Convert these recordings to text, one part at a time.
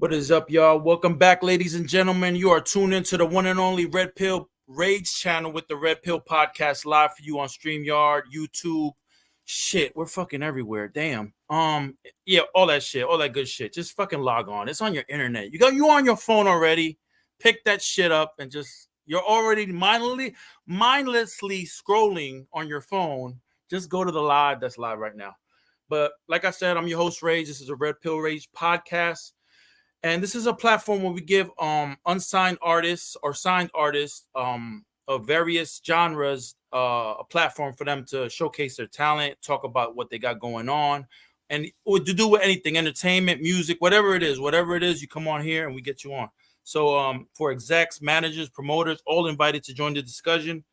What is up, y'all? Welcome back, ladies and gentlemen. You are tuned into the one and only Red Pill Rage channel with the Red Pill Podcast live for you on StreamYard, YouTube. Shit, we're fucking everywhere. Damn. Yeah, all that shit, all that good shit. Just fucking log on. It's on your internet. You on your phone already. Pick that shit up and you're already mindlessly scrolling on your phone. Just go to the live that's live right now. But like I said, I'm your host, Rage. This is a Red Pill Rage podcast. And this is a platform where we give unsigned artists or signed artists of various genres a platform for them to showcase their talent, talk about what they got going on, and to do with anything, entertainment, music, whatever it is, you come on here and we get you on. So for execs, managers, promoters, all invited to join the discussion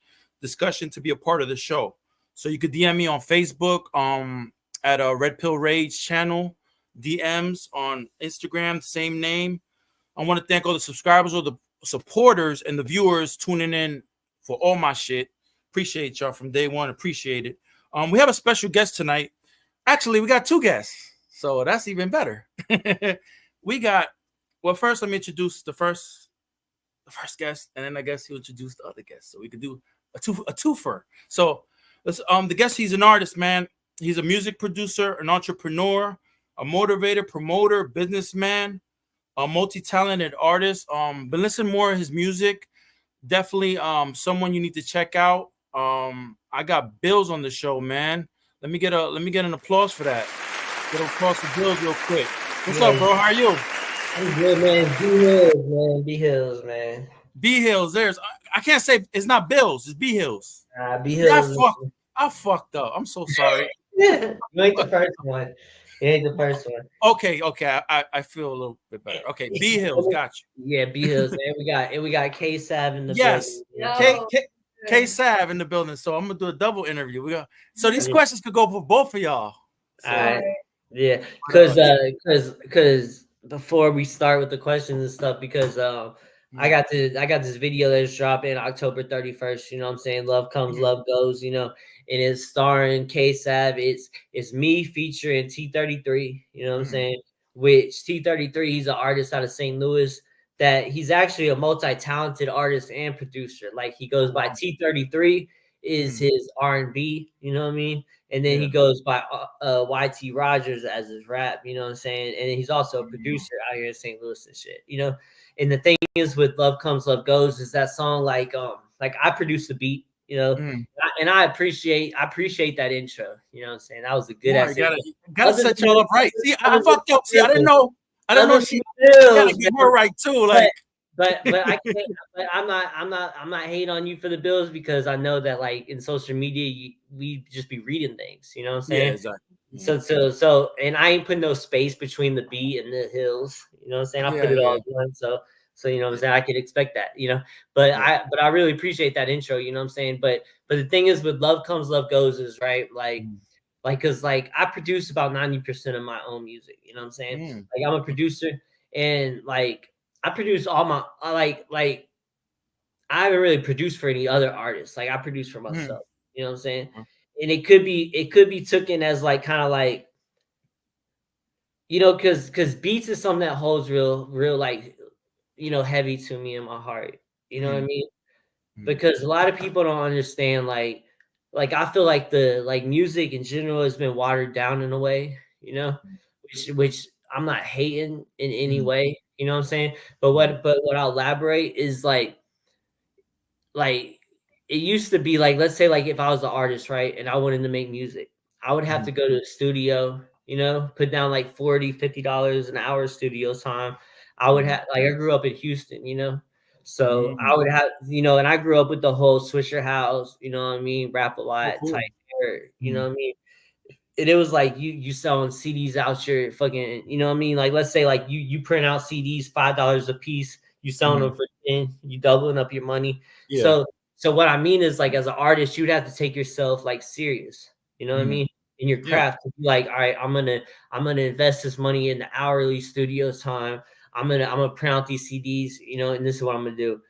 to be a part of the show. So you could DM me on Facebook at a Red Pill Rage channel. DMs on Instagram, same name. I want to thank all the subscribers, all the supporters, and the viewers tuning in for all my shit. Appreciate y'all from day one. Appreciate it. We have a special guest tonight. Actually, we got two guests, so that's even better. First let me introduce the first guest, and then I guess he'll introduce the other guest, so we could do a twofer. So let's the guest. He's an artist, man. He's a music producer, an entrepreneur, a motivator, promoter, businessman, a multi-talented artist. Been listening more of his music. Definitely someone you need to check out. I got B-Hillz on the show, man. Let me get an applause for that. Get an applause for B-Hillz real quick. What's up, bro? How are you? I'm good, man. B-Hillz, man. B-Hillz, man. B-Hillz. I can't say it's not B-Hillz. It's B-Hillz. B-Hillz. I fucked up. I'm so sorry. You ain't the first one. Okay. I feel a little bit better. Okay, B-Hillz, got you. Yeah, B-Hillz, man. We got K-Sav in the building. Yes, K-Sav in the building. So I'm gonna do a double interview. So these questions could go for both of y'all. So, all right. Yeah, because before we start with the questions and stuff, because I got this video that's dropping October 31st. You know what I'm saying? Love Comes, Love Goes. You know, and it's starring K-Sav. It's me featuring T33. You know what I'm saying? Which T33, he's an artist out of St. Louis. That he's actually a multi-talented artist and producer. Like he goes by T33 is his R&B. You know what I mean? And then he goes by YT Rogers as his rap. You know what I'm saying? And he's also a producer out here in St. Louis and shit. You know. And the thing is with Love Comes, Love Goes is that song like I produced the beat, you know, and I appreciate that intro. You know what I'm saying? That was a good ass. Gotta set y'all up right. See, I fucked up. See, I didn't know she gotta get her right too. Like, but I can't. But I'm not hating on you for the B-Hillz because I know that like in social media we just be reading things. You know what I'm saying? Yeah, exactly. So, and I ain't putting no space between the B and the Hills. You know what I'm saying? I put it all in. So you know what I'm saying? I could expect that, you know. But I really appreciate that intro, you know what I'm saying? But the thing is with Love Comes, Love Goes is right, like cause like I produce about 90% of my own music, you know what I'm saying? Like I'm a producer and like I produce all my like I haven't really produced for any other artists. Like I produce for myself, you know what I'm saying? And it could be taken as like kind of like, you know, because beats is something that holds real like, you know, heavy to me in my heart. You know what I mean? Because a lot of people don't understand like I feel like the like music in general has been watered down in a way, you know, which I'm not hating in any way, you know what I'm saying? But what I'll elaborate is like it used to be like, let's say like if I was an artist, right, and I wanted to make music, I would have to go to the studio, you know, put down like $40-$50 an hour studio time. I would have like I grew up in Houston, you know, so I would have, you know, and I grew up with the whole Swisher House, you know what I mean, Rap a Lot type hair, you know what I mean. And it was like you selling CDs out your fucking, you know what I mean, like let's say like you print out CDs $5 a piece, you selling them for 10, you doubling up your money. So what I mean is like as an artist, you'd have to take yourself like serious, you know what I mean, in your craft to be like, all right, I'm gonna invest this money in the hourly studio time. I'm gonna print out these CDs, you know, and this is what I'm gonna do.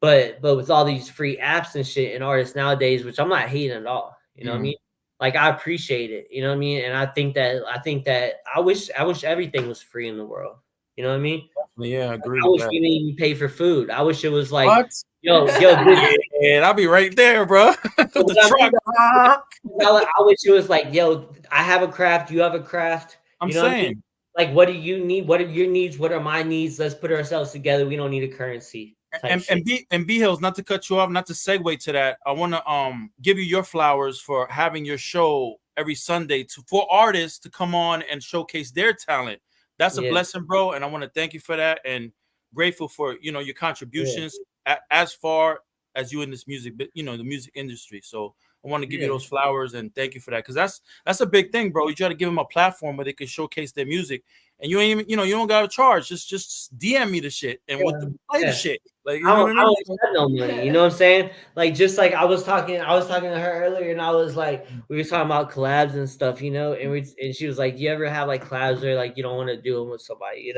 But with all these free apps and shit and artists nowadays, which I'm not hating at all, you know what I mean? Like I appreciate it, you know what I mean? And I think that I wish everything was free in the world. You know what I mean? Yeah, I agree I with wish that. we didn't even pay for food. I wish it was like, What? yo, Yeah, I'll be right there, bro. With the what I mean, truck. I wish it was like, yo, I have a craft, you have a craft. I'm You know what I mean? saying. Like, what do you need? What are your needs? What are my needs? Let's put ourselves together. We don't need a currency type And shit. B-Hillz, not to cut you off, not to segue to that. I want to give you your flowers for having your show every Sunday for artists to come on and showcase their talent. That's a Yeah, blessing, bro. And I want to thank you for that, and grateful for your yeah, contributions as far as you in this music, the music industry. So I want to give you yeah, those flowers and thank you for that, because that's a big thing, bro. You try to give them a platform where they can showcase their music, and you ain't even you don't gotta charge. Just DM me the shit and play the yeah. shit. Like, I you know don't, what I I mean? don't expect no money. You know what I'm saying? Like, just like I was talking to her earlier, and I was like, we were talking about collabs and stuff, and she was like, "Do you ever have like collabs where like you don't want to do them with somebody?"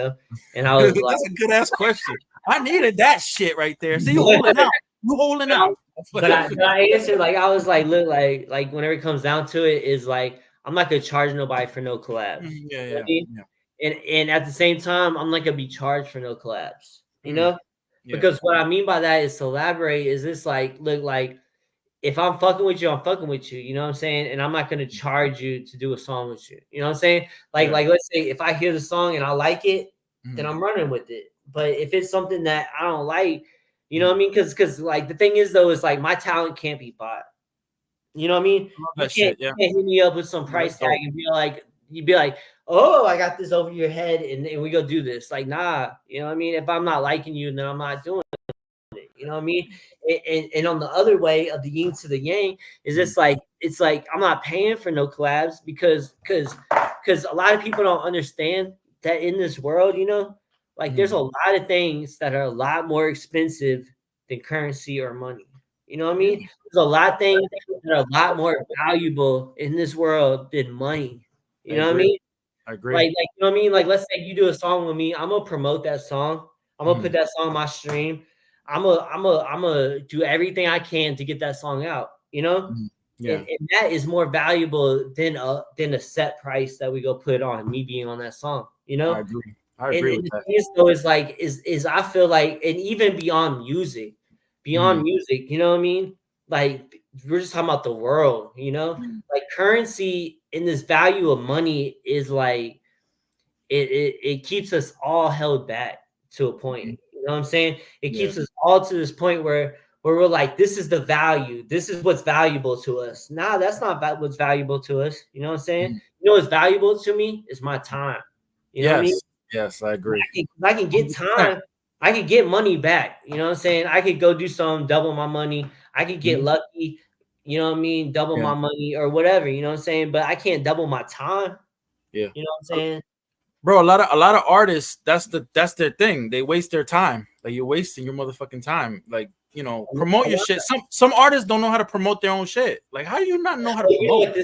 And I was like, That's a good ass question. I needed that shit right there. See, you holding out. You holding out. but I answered like I was like, look, like whenever it comes down to it, is like I'm not gonna charge nobody for no collabs. Yeah, You know what I yeah, mean? yeah. And at the same time, I'm not gonna be charged for no collabs. Yeah. Because what I mean by that is to elaborate is this like, look, like if I'm fucking with you, I'm fucking with you. You know what I'm saying? And I'm not gonna charge you to do a song with you. You know what I'm saying? Like, Yeah. like let's say if I hear the song and I like it, then Mhm. I'm running with it. But if it's something that I don't like, you know what I mean? Because like the thing is though, is like my talent can't be bought. You know what I mean? I love You that can't, shit. Yeah. hit me up with some Yeah, that's price tag dope. and you'd be like, oh, I got this over your head and we go do this. Like, nah, you know what I mean? If I'm not liking you, then I'm not doing it. You know what I mean? And on the other way of the yin to the yang is it's like I'm not paying for no collabs because a lot of people don't understand that in this world, like there's a lot of things that are a lot more expensive than currency or money. You know what I Yeah, mean? There's a lot of things that are a lot more valuable in this world than money. I You know what I agree. mean? I agree. Like you know what I mean? Like let's say you do a song with me, I'm gonna promote that song. I'm gonna Mhm. put that song on my stream. I'm gonna do everything I can to get that song out. Mhm. And, Yeah, and that is more valuable than a set price that we go put on me being on that song. I agree. I And, agree and with the that. thing is though is like is I feel like, and even beyond Mhm. music, you know what I mean? Like we're just talking about the world, Mhm. like currency and this value of money is like it keeps us all held back to a point. Mhm. You know what I'm saying? It Yeah. keeps us all to this point where we're like, this is the value. This is what's valuable to us. Nah, that's not what's valuable to us. You know what I'm saying? Mhm. You know what's valuable to me is my time. You know what I mean? Yes. Yes, I agree. I can get 100%. time. I can get money back. You know what I'm saying? I could go do something, double my money. I could get Mhm. lucky. You know what I mean? Double Yeah. my money or whatever. You know what I'm saying? But I can't double my time. Yeah. You know what I'm saying? Bro, a lot of artists, that's their thing. They waste their time. Like, you're wasting your motherfucking time. Like, promote your shit. Some artists don't know how to promote their own shit. Like, how do you not know how to Well, promote?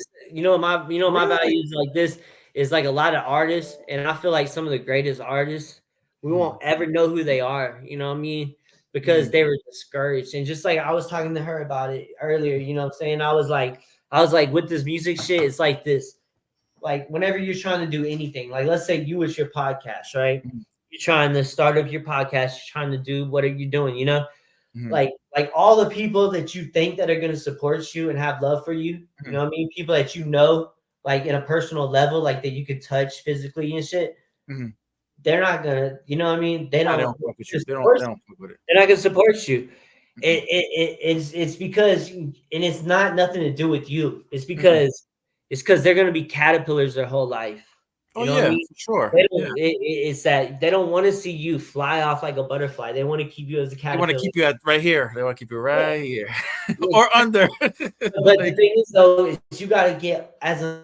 my Really? value is like this is like a lot of artists, and I feel like some of the greatest artists, we Mhm. won't ever know who they are. You know what I mean? Because Mhm. they were discouraged, and just like I was talking to her about it earlier, you know what I'm saying? I was like, with this music shit, it's like this. Like whenever you're trying to do anything, like let's say you with your podcast, right? Mhm. You're trying to start up your podcast, you're trying to do what are you doing, Mhm. like all the people that you think that are going to support you and have love for you, you know Mhm. what I mean? People that like in a personal level, like that you could touch physically and shit. Mhm. They're not gonna, you know what I mean? Nah, they don't fuck with you. Just support They you. don't fuck with it. They're not gonna support you. Mhm. It's because, and it's not nothing to do with you. Mhm. It's because they're gonna be caterpillars their whole life. Oh You know what I yeah, mean? for sure. They Yeah. don't. It's that they don't want to see you fly off like a butterfly. They want to keep you as a They want to caterpillar. keep you at right here. They want to keep you Yeah. right here. Yeah, Or under. but the Like, thing is, though, is you got to get as an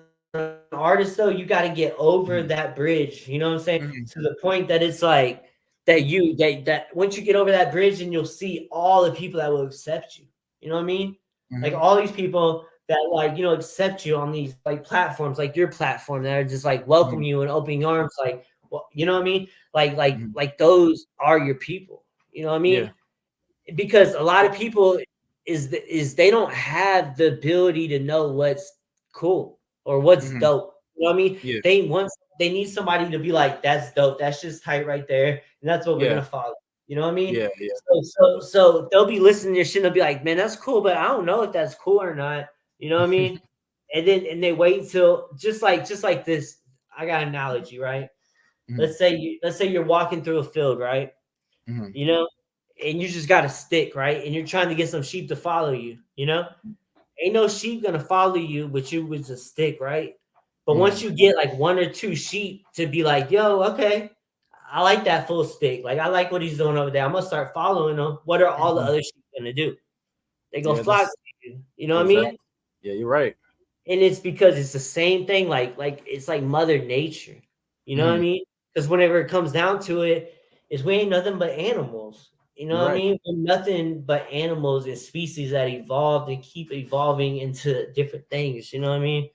artist, though, you got to get over mhm. that bridge. You know what I'm saying? Mhm. To the point that it's like that once you get over that bridge, and you'll see all the people that will accept you. You know what I mean? Like Mhm. all these people that accept you on these like platforms, like your platform, that are just like welcome Mhm. you and opening arms. Like, well, you know what I mean? Like like Mhm. like those are your people. You know what I Yeah. mean? Because a lot of people is they don't have the ability to know what's cool or what's Mhm. dope. You know what I mean? Yeah. They once they need somebody to be like, that's dope. That's just tight right there. And that's what we're gonna follow. You know what I mean? Yeah. So they'll be listening to your shit and they'll be like, man, that's cool, but I don't know if that's cool or not. You know what I mean? And they wait till just like this. I got an analogy, right? Let's say you're walking through a field, right? You know, and you just got a stick, right? And you're trying to get some sheep to follow you, you know? Ain't no sheep gonna follow you, but you with a stick, right? But once you get like one or two sheep to be like, yo, okay, I like that full stick. Like, I like what he's doing over there. I'm gonna start following him. What are all the other sheep gonna do? They go flock to you. You know what I mean? Yeah, you're right. And it's because it's the same thing. Like it's like Mother Nature. You know what I mean? Because whenever it comes down to it, is we ain't nothing but animals. You know what I mean? We're nothing but animals and species that evolved and keep evolving into different things. You know what I mean?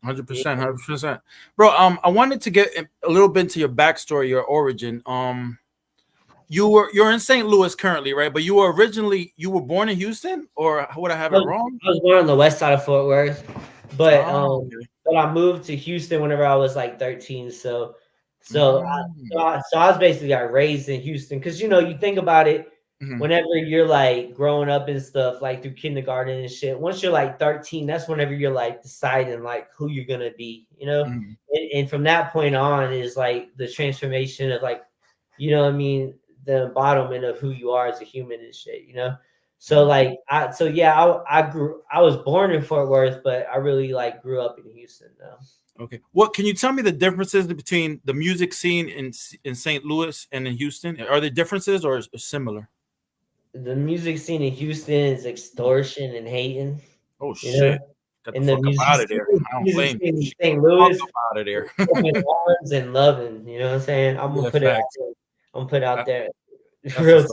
100%. Bro, I wanted to get a little bit into your backstory, your origin. You're in St. Louis currently, right? But you were born in Houston, or would I have it wrong? I was born on the west side of Fort Worth, but I moved to Houston whenever I was like 13. So I was basically got raised in Houston because you think about it. Whenever you're like growing up and stuff, like through kindergarten and shit, once you're like 13, that's whenever you're like deciding like who you're gonna be, and from that point on is like the transformation of like, what I mean, the embodiment of who you are as a human and shit, So like I was born in Fort Worth, but I really like grew up in Houston though. Okay. What can you tell me the differences between the music scene in St. Louis and in Houston? Are there differences or similar? The music scene in Houston is extortion and hating. Oh shit! Got the fuck up out of there. I don't blame you. In St. Louis, out of there. arms and loving. You know what I'm saying? I'm gonna put it out there. I'm gonna put it out there. Real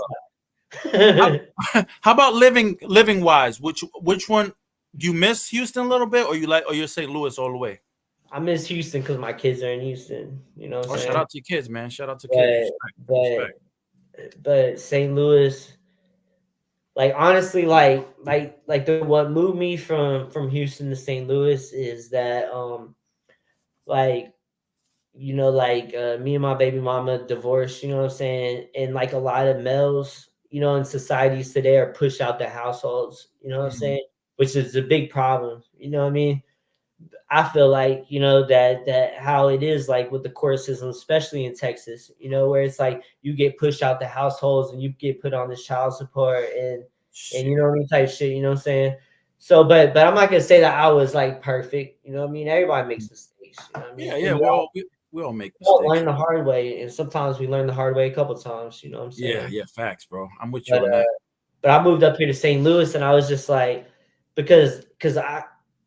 how about living wise? Which one do you miss Houston a little bit, or you're St. Louis all the way? I miss Houston because my kids are in Houston. You know what I'm saying? Shout out to your kids, man. Shout out to kids. Respect. But St. Louis, like honestly, what moved me from Houston to St. Louis is that me and my baby mama divorced, you know what I'm saying? And like a lot of males, in societies today are pushed out the households, you know what I'm saying? Which is a big problem, you know what I mean? I feel like, that how it is like with the court system, especially in Texas, where it's like you get pushed out the households and you get put on this child support and type shit, you know what I'm saying? So, but I'm not gonna say that I was like perfect, you know what I mean? Everybody makes mistakes, you know what I mean? Yeah, we all make mistakes. We learn the hard way, and sometimes we learn the hard way a couple times, you know what I'm saying? Yeah, facts, bro. I'm with you on that. But I moved up here to St. Louis and I was just like, because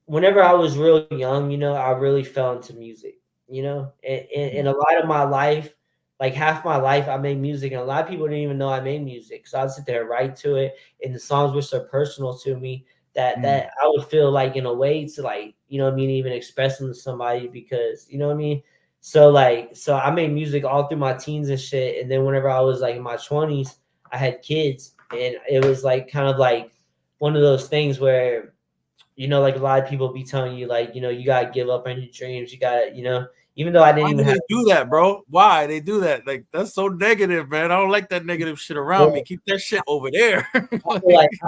whenever I was real young, I really fell into music, and a lot of my life, like half my life, I made music, and a lot of people didn't even know I made music. So I'd sit there and write to it, and the songs were so personal to me that I would feel like in a way to like, even express them to somebody because, you know what I mean? So I made music all through my teens and shit. And then whenever I was like in my 20s, I had kids, and it was like kind of like one of those things where, like a lot of people be telling you, like, you gotta give up on your dreams. You gotta, even though I didn't even do that, bro. Why they do that? Like, that's so negative, man. I don't like that negative shit around me. Keep that shit over there. I feel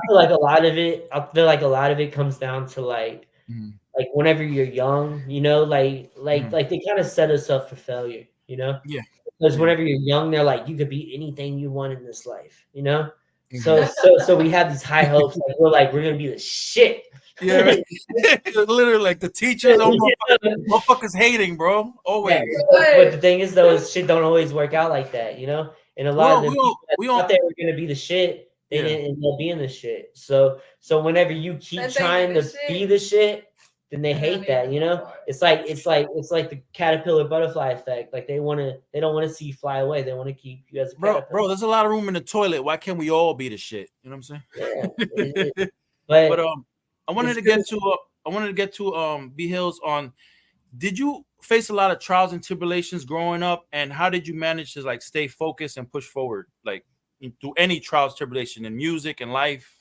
like a lot of it comes down to like whenever you're young, like they kind of set us up for failure, Yeah. Because whenever you're young, they're like, you could be anything you want in this life, So we have these high hopes, like we're gonna be the shit. Yeah, right. Literally, like the teachers, motherfuckers hating, bro. Always. Yeah, but the thing is, though, shit don't always work out like that, And a lot of the people that thought they were gonna be the shit, they didn't end up being the shit. So whenever you keep trying to be the shit, then they hate that, It's like the caterpillar butterfly effect. Like they don't want to see you fly away. They want to keep you as a caterpillar. Bro, there's a lot of room in the toilet. Why can't we all be the shit? You know what I'm saying? Yeah. But I wanted to get to B-Hillz on. Did you face a lot of trials and tribulations growing up, and how did you manage to like stay focused and push forward, like through any trials, tribulation in music and life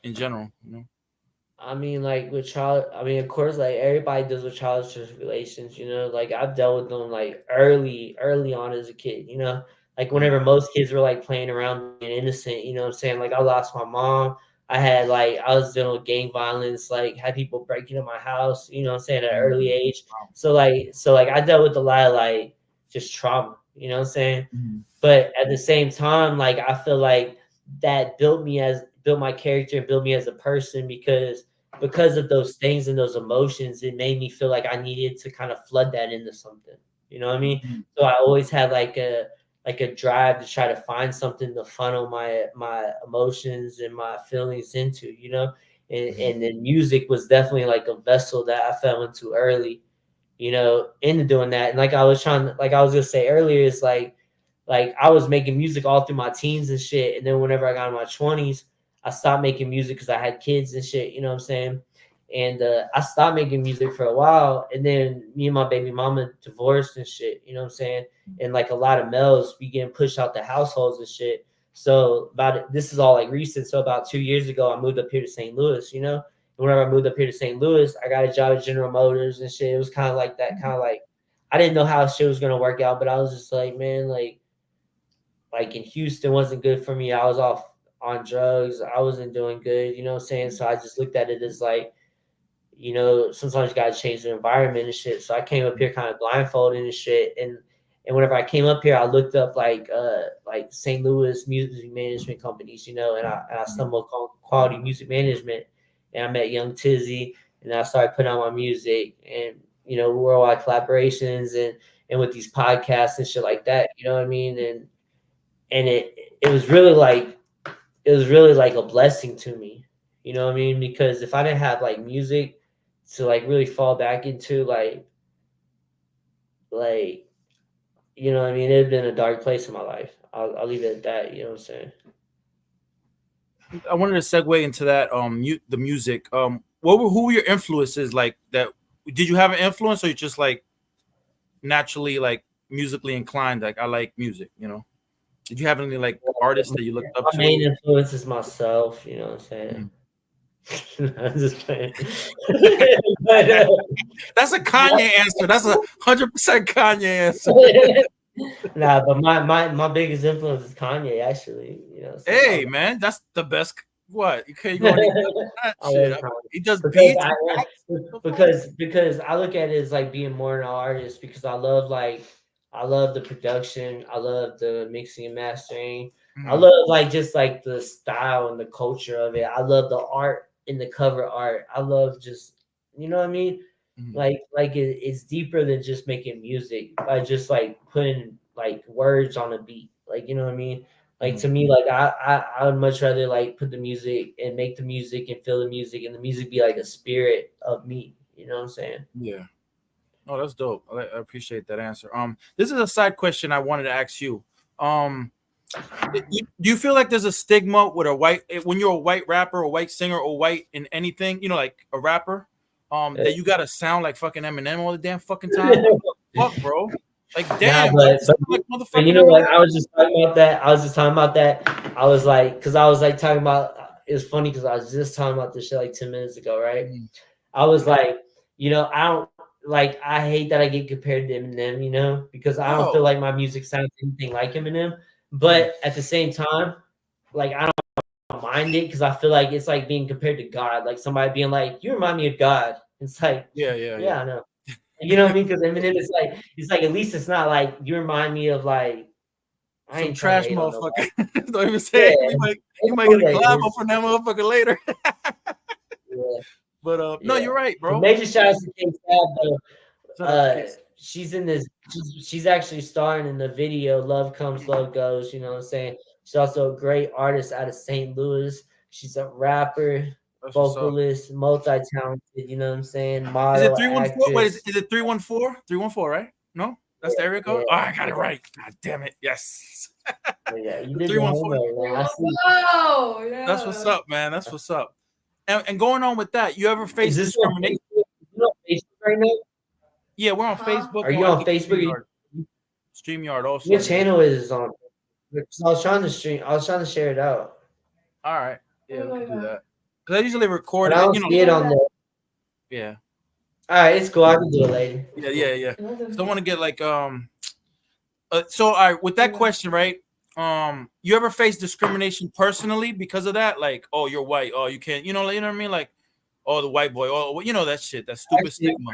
in general? I mean, like with child, I mean, of course, like everybody deals with childish relations, you know. Like I've dealt with them like early on as a kid, you know. Like whenever most kids were like playing around being innocent, you know what I'm saying? Like I lost my mom. I was dealing with gang violence, like had people breaking in my house, you know what I'm saying, at an early age. So like I dealt with a lot of like just trauma, you know what I'm saying? But at the same time, like I feel like that built my character and built me as a person because of those things and those emotions, it made me feel like I needed to kind of flood that into something. You know what I mean? So I always had like a drive to try to find something to funnel my emotions and my feelings into, you know? And then music was definitely like a vessel that I fell into early, you know, into doing that. And like I was gonna say earlier, is like I was making music all through my teens and shit. And then whenever I got in my 20s, I stopped making music because I had kids and shit, you know what I'm saying? And I stopped making music for a while. And then me and my baby mama divorced and shit, you know what I'm saying? And like a lot of males began pushed out the households and shit. So this is all like recent. So about 2 years ago, I moved up here to St. Louis, you know? And whenever I moved up here to St. Louis, I got a job at General Motors and shit. It was kind of like that, kind of like, I didn't know how shit was going to work out, but I was just like, man, like in Houston wasn't good for me. I was off on drugs. I wasn't doing good, you know what I'm saying? So I just looked at it as like, you know, sometimes you gotta change the environment and shit. So I came up here kind of blindfolded and shit. And whenever I came up here, I looked up like St. Louis music management companies, you know, and I stumbled on quality music management, and I met Young Tizzy, and I started putting out my music and, you know, worldwide collaborations and with these podcasts and shit like that, you know what I mean? And it was really like a blessing to me, you know what I mean? Because if I didn't have like music to like really fall back into, like you know what I mean, it'd been a dark place in my life. I'll leave it at that, you know what I'm saying? I wanted to segue into that the music. Who were your influences like that? Did you have an influence, or you just like naturally like musically inclined? Like I like music, you know. Did you have any like artists that you looked up My main to? influence is myself, you know what I'm saying? I'm just playing. But, That's a Kanye answer. That's 100% Kanye answer. nah, but my biggest influence is Kanye, actually. You know, so Hey man, that's the best. What you can't go any better than that I love shit. Kanye He does because beats. I And raps. The fuck? because I look at it as like being more an artist, because I love the production, I love the mixing and mastering, I Mhm, love like just like the style and the culture of it. I love the art and the cover art. I love just, you know what I mean? mhm, It's deeper than just making music by just like putting like words on a beat. Like, you know what I mean? Like mhm. to me, like I would much rather like put the music and make the music and feel the music, and the music be like a spirit of me. You know what I'm saying? Yeah. Oh, that's dope. I appreciate that answer. This is a side question I wanted to ask you. Um, do you feel like there's a stigma with a white when you're a white rapper or white singer or white in anything, you know, like a rapper, that you gotta sound like fucking Eminem all the damn fucking time? Like, what the fuck, bro? Like, Nah, damn, don't but you but sound like but you motherfucking know what? Eminem? I was just talking about that. I was just talking about that. I was like, because I was like talking about. It was funny because I was just talking about this shit like 10 minutes ago, right? Mhm. I was like, you know, I don't like. I hate that I get compared to Eminem, you know, because I don't feel Bro. like my music sounds anything like Eminem. Mhm. But at the same time, like I don't mind it because I feel like it's like being compared to God, like somebody being like, "You remind me of God." It's like, Yeah, yeah, yeah, yeah. I know. You know what I mean? Because Eminem is like, it's like at least it's not like you remind me of like, I Some ain't trying to trash hate on motherfucker. nobody. Don't even Yeah, say it. You might know get a that collab is. up on that motherfucker later. Yeah, But no, yeah. you're right, But bro. major shout out to K Stab though. Shout out to Case. She's in this. She's actually starring in the video "Love Comes, Love Goes." You know what I'm saying? She's also a great artist out of St. Louis. She's a rapper, That's what's up. vocalist, multi-talented. You know what I'm saying? Is it Model, 314? Wait, actress. is it 314? 314, right? No? That's the area Yeah, code? Oh, I got yeah, it right. God damn it. Yes. yeah. You The did your 314. homework, man. I see. Whoa, That's what's yeah. up, man. That's what's up. And going on with that, you ever Is face this on discrimination? Facebook? You on Facebook right now? Yeah, we're on Huh? Facebook Are and you I on think Facebook? StreamYard. StreamYard also, Your yeah. channel is on. Because I was trying to stream. I was trying to share it out. All right. Yeah, Oh we my could do God. that. Because I usually record But I don't see it on the. Yeah. All right, it's cool. I can do it later. Yeah. So I want to get like so all right, with that question, right? You ever face discrimination personally because of that? Like, oh, you're white. Oh, you can't. You know what I mean? Like, oh, the white boy. Oh, you know that shit. That stupid stigma.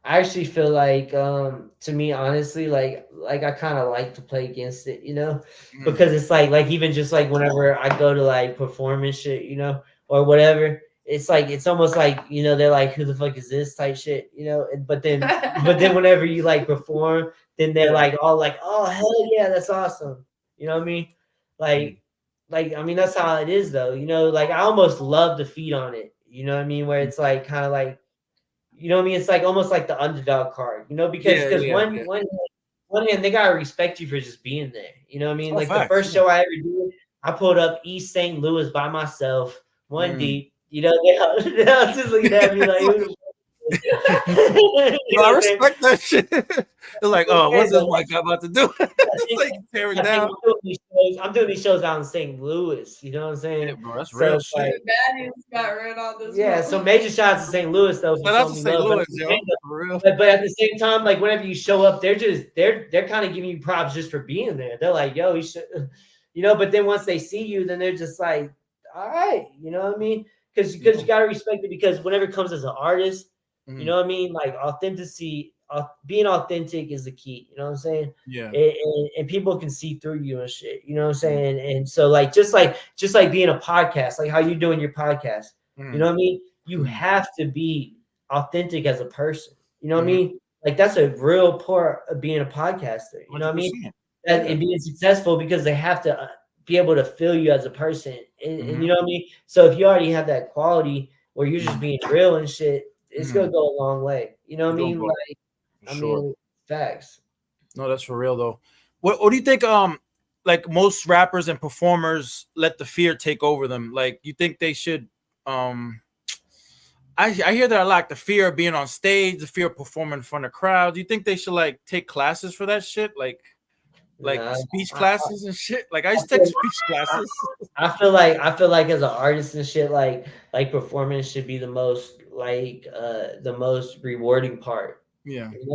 I actually feel like to me honestly like I kind of like to play against it, you know, because it's like even just like whenever I go to like perform and shit, you know, or whatever, it's like it's almost like, you know, they're like, who the fuck is this type shit, you know, but then whenever you like perform, then they're like all like, oh hell yeah, that's awesome, you know what I mean, like I mean that's how it is though, you know, like I almost love to feed on it, you know what I mean, where it's like kind of like, you know what I mean? It's like almost like the underdog card, you know, because one hand they gotta respect you for just being there. You know what I mean? Like the first show I ever did, I pulled up East St. Louis by myself, one deep. You know, they was just looking at me like, who I respect that shit. They're like, oh, what's this white guy about to do? It's like tearing down. I'm doing these shows out in St. Louis. You know what I'm saying? Yeah, bro, that's real shit. Like, baddies got rid of this. Yeah, so major shots to St. Louis though. Shout out to St. Louis, yo, for real. But at the same time, like whenever you show up, they're kind of giving you props just for being there. They're like, yo, you should, you know. But then once they see you, then they're just like, all right, you know what I mean? Because you gotta respect it. Because whenever it comes as an artist, you know what I mean? Like authenticity, being authentic is the key. You know what I'm saying? Yeah. And people can see through you and shit. You know what I'm saying? And so like just like being a podcast, like how you doing your podcast. You know what I mean? You have to be authentic as a person. You know what I mean? Like that's a real part of being a podcaster. You know what I mean? And being successful because they have to be able to feel you as a person. And you know what I mean? So if you already have that quality where you're just being real and shit, it's gonna go a long way. You know what I mean? Like, I mean, facts. No, that's for real though. What do you think? Like most rappers and performers let the fear take over them. Like, you think they should? I hear that a lot. The fear of being on stage, the fear of performing in front of crowds. Do you think they should like take classes for that shit? Like speech classes and shit. Like I used to take speech classes. I feel like as an artist and shit, like performance should be the most the most rewarding part. Yeah. You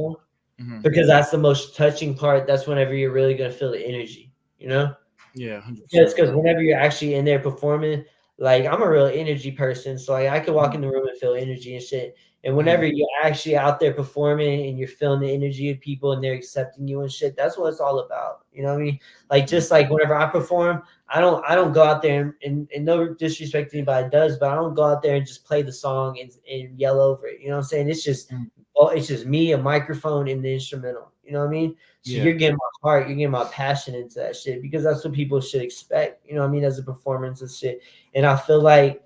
know? Because that's the most touching part. That's whenever you're really gonna feel the energy, you know? Yeah, 100%. Because whenever you're actually in there performing, like I'm a real energy person, so like I could walk in the room and feel energy and shit. And whenever you're actually out there performing and you're feeling the energy of people and they're accepting you and shit, that's what it's all about. You know what I mean? Like just like whenever I perform, I don't go out there and no disrespect to anybody does, but I don't go out there and just play the song and yell over it. You know what I'm saying? It's just me, a microphone, and the instrumental. You know what I mean? So you're getting my heart, you're getting my passion into that shit because that's what people should expect. You know what I mean? As a performance and shit. And I feel like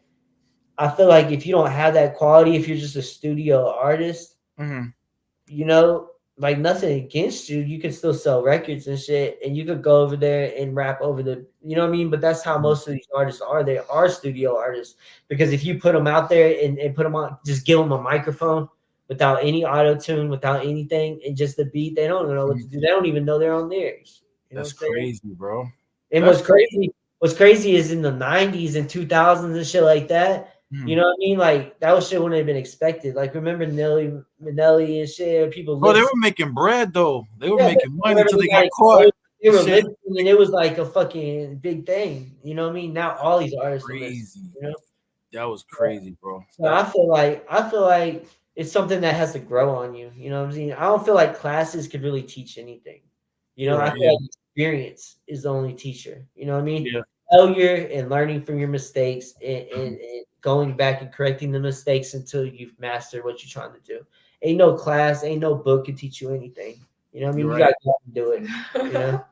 if you don't have that quality, if you're just a studio artist, you know, like nothing against you, you can still sell records and shit, and you could go over there and rap over the, you know what I mean? But that's how most of these artists are. They are studio artists because if you put them out there and put them on, just give them a microphone without any auto tune, without anything, and just the beat, they don't know what to do. They don't even know they're on theirs. You know that's crazy, bro. And what's crazy is in the 90s and 2000s and shit like that. You know what I mean? Like that was shit wouldn't have been expected. Like remember Nelly and shit. People. Oh, they were making bread though. They were making money until they got caught. They were listening, and it was like a fucking big thing. You know what I mean? Now all these artists are listening, you know? That was crazy, bro. So I feel like it's something that has to grow on you. You know what I'm saying? I don't feel like classes could really teach anything. You know, I feel like experience is the only teacher. You know what I mean? Yeah. Failure and learning from your mistakes and going back and correcting the mistakes until you've mastered what you're trying to do. Ain't no class, ain't no book can teach you anything. You know what I mean? You gotta go out and do it. You know?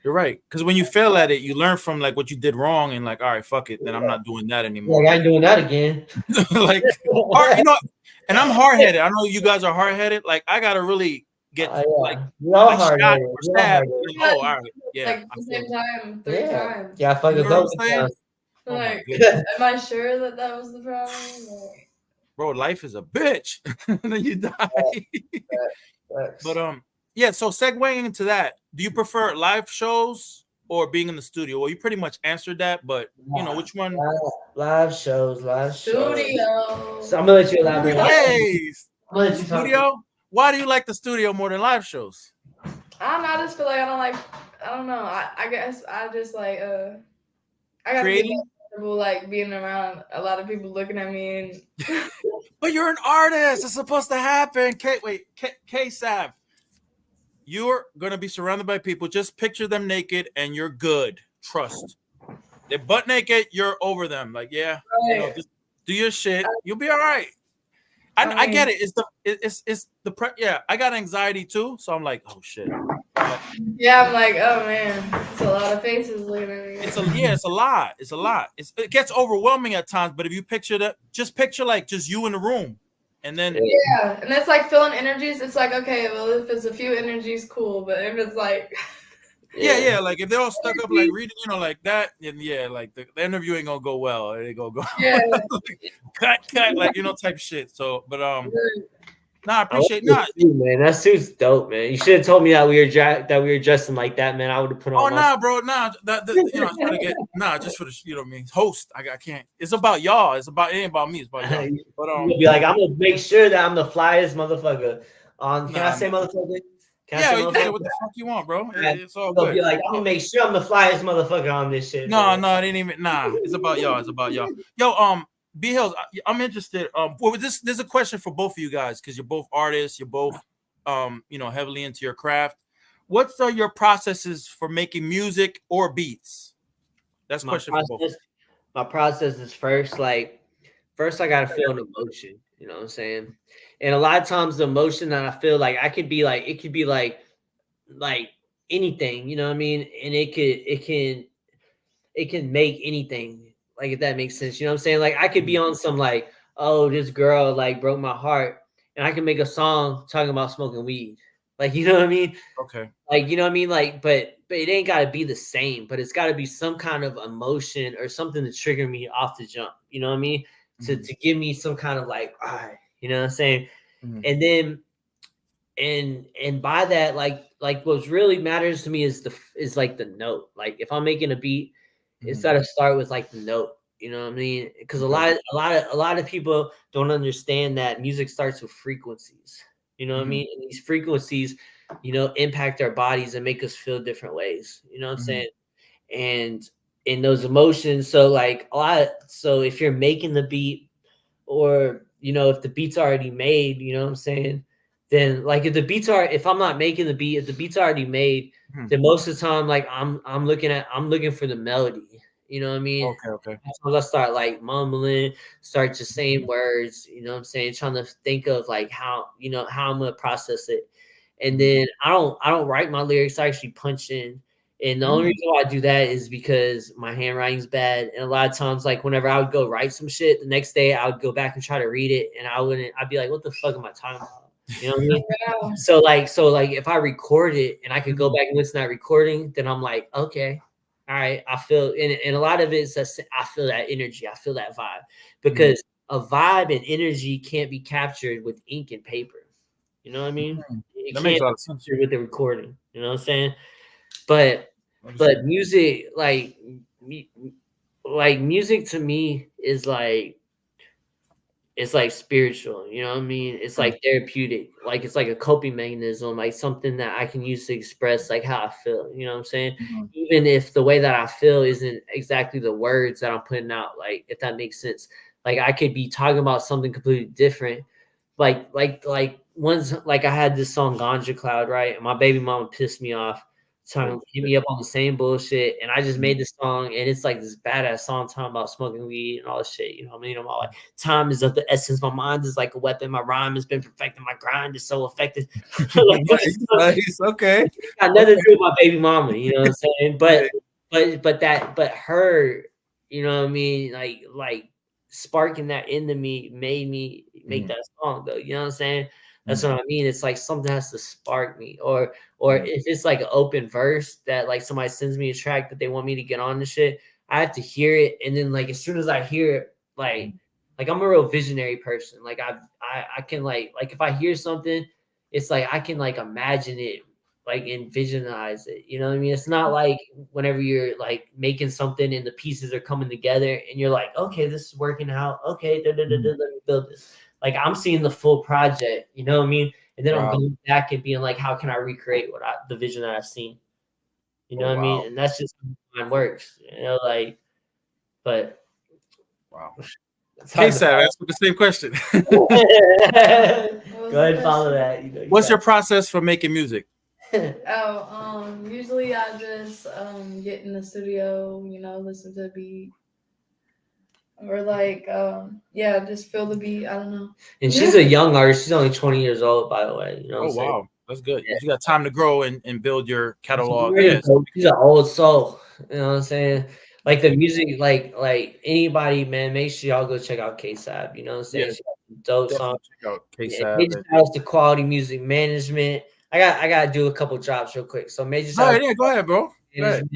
You're right. Because when you fail at it, you learn from like what you did wrong and like, all right, fuck it. Then I'm not doing that anymore. Like I ain't doing that again. Like, you know, and I'm hard-headed. I know you guys are hard-headed. Like I gotta really get like we're all hard-headed. Oh, all right. Yeah. Like at the same time, 3 times. Yeah, I fucking know. Like, am I sure that was the problem? Like, bro, life is a bitch. And then you die. But yeah, so segueing into that, do you prefer live shows or being in the studio? Well, you pretty much answered that, but you know which one? Live shows. Studio. So I'm gonna let you elaborate. Hey, I'm gonna let you talk. studio. Why do you like the studio more than live shows? I don't know. I just feel like I don't know. I guess I just like I got to get Creating? comfortable like being around a lot of people looking at me and. But you're an artist. It's supposed to happen. K-Sav. You're gonna be surrounded by people. Just picture them naked, and you're good. Trust. They're butt naked. You're over them. Like, yeah, you know, just do your shit. You'll be all right. I get it. It's the yeah. I got anxiety too, so I'm like, oh shit. Yeah, I'm like, oh man, it's a lot of faces looking at me. It's a lot. It's a lot. It gets overwhelming at times. But if you picture that, just picture like just you in the room, and then yeah, and it's like feeling energies. It's like, okay, well, if it's a few energies, cool. But if it's like yeah, like if they're all stuck up like reading, you know, like that, and yeah, like the interview ain't gonna go well. It ain't gonna go cut, like, you know, type shit. So, but nah, I appreciate not. Man, that suit's dope, man. You should have told me that we were dressing like that, man. I would have put on. Oh nah, bro, nah. You know, I'm trying to get just for the, you know what I mean. Host, I can't. It's about y'all. It ain't about me. It's about y'all. But you'll be like, I'm gonna make sure that I'm the flyest motherfucker. Can I say motherfucker? Yeah, you can say what the fuck you want, bro. It's all good. Be like, I'm gonna make sure I'm the flyest motherfucker on this shit. No, it ain't even. Nah, it's about y'all. It's about y'all. Yo, B-Hillz, I'm interested. Well, there's a question for both of you guys because you're both artists. You're both, you know, heavily into your craft. What's your processes for making music or beats? That's a question for both. My process is first I gotta feel an emotion. You know what I'm saying? And a lot of times the emotion that I feel like it could be like anything. You know what I mean? And it can make anything, like, if that makes sense. You know what I'm saying? Like, I could be on some like, oh, this girl like broke my heart, and I can make a song talking about smoking weed. Like, you know what I mean? Okay. Like, you know what I mean? Like, but it ain't gotta be the same, but it's gotta be some kind of emotion or something to trigger me off the jump. You know what I mean? To give me some kind of like, all right, you know what I'm saying? And then and by that, like what really matters to me is like the note. Like, if I'm making a beat, it's got to start with like the note. You know what I mean? Because a lot of people don't understand that music starts with frequencies. You know what I mean? And these frequencies, you know, impact our bodies and make us feel different ways. You know what I'm saying? And in those emotions, so if you're making the beat, or, you know, if the beat's already made, you know what I'm saying? Then, like, if I'm not making the beat, if the beat's already made, then most of the time, like, I'm looking for the melody. You know what I mean? Okay. Sometimes I start like mumbling, start just saying words, you know what I'm saying? Trying to think of like how I'm gonna process it. And then I don't write my lyrics, I actually punch in. And the only reason why I do that is because my handwriting's bad. And a lot of times, like, whenever I would go write some shit, the next day I would go back and try to read it, and I'd be like, what the fuck am I talking about? You know what I mean? Yeah. So like if I record it and I could go back and listen to that recording, then I'm like, okay, all right, I feel, and a lot of it is I feel that energy, I feel that vibe, because a vibe and energy can't be captured with ink and paper. You know what I mean? It That makes a lot of can't sense be with the recording. You know what I'm saying? But music, like music to me is like, it's like spiritual, you know what I mean? It's like therapeutic, like it's like a coping mechanism, like something that I can use to express like how I feel, you know what I'm saying? Even if the way that I feel isn't exactly the words that I'm putting out, like, if that makes sense. Like, I could be talking about something completely different. Like once, like, I had this song Ganja Cloud, right? And my baby mama pissed me off, trying to hit me up on the same bullshit. And I just made this song, and it's like this badass song talking about smoking weed and all this shit. You know what I mean? I'm all like, time is of the essence. My mind is like a weapon. My rhyme has been perfected. My grind is so effective. Nice. Okay. Got nothing to do with my baby mama. You know what I'm saying? But her, you know what I mean? Like sparking that into me made me make that song, though. You know what I'm saying? That's what I mean. It's like something has to spark me, or if it's like an open verse that like somebody sends me a track that they want me to get on the shit, I have to hear it, and then like as soon as I hear it, like I'm a real visionary person. Like I can like if I hear something, it's like I can like imagine it like visualize it. You know what I mean? It's not like whenever you're like making something and the pieces are coming together and you're like, okay, this is working out. Okay, let me build this. Like I'm seeing the full project. You know what I mean? And then I'm going back and being like, how can I recreate the vision that I've seen? You know what I mean? And that's just how mine works. You know, like, but wow. K-Sav, ask me the same question. Go ahead and follow that. You know, what's your process for making music? Usually I just get in the studio, you know, listen to the beat. Or like, just feel the beat. I don't know. And she's a young artist. She's only 20 years old, by the way. You know what I'm saying? Wow. That's good. Yeah. You got time to grow and build your catalog. She's an old soul. You know what I'm saying? Like the music, like anybody, man, make sure y'all go check out K-Sav. You know what I'm saying? Yeah. Dope song. Check out K-Sav. Major shouts to Quality Music Management. I gotta do a couple drops real quick. So major shouts. Go ahead, bro. Go ahead.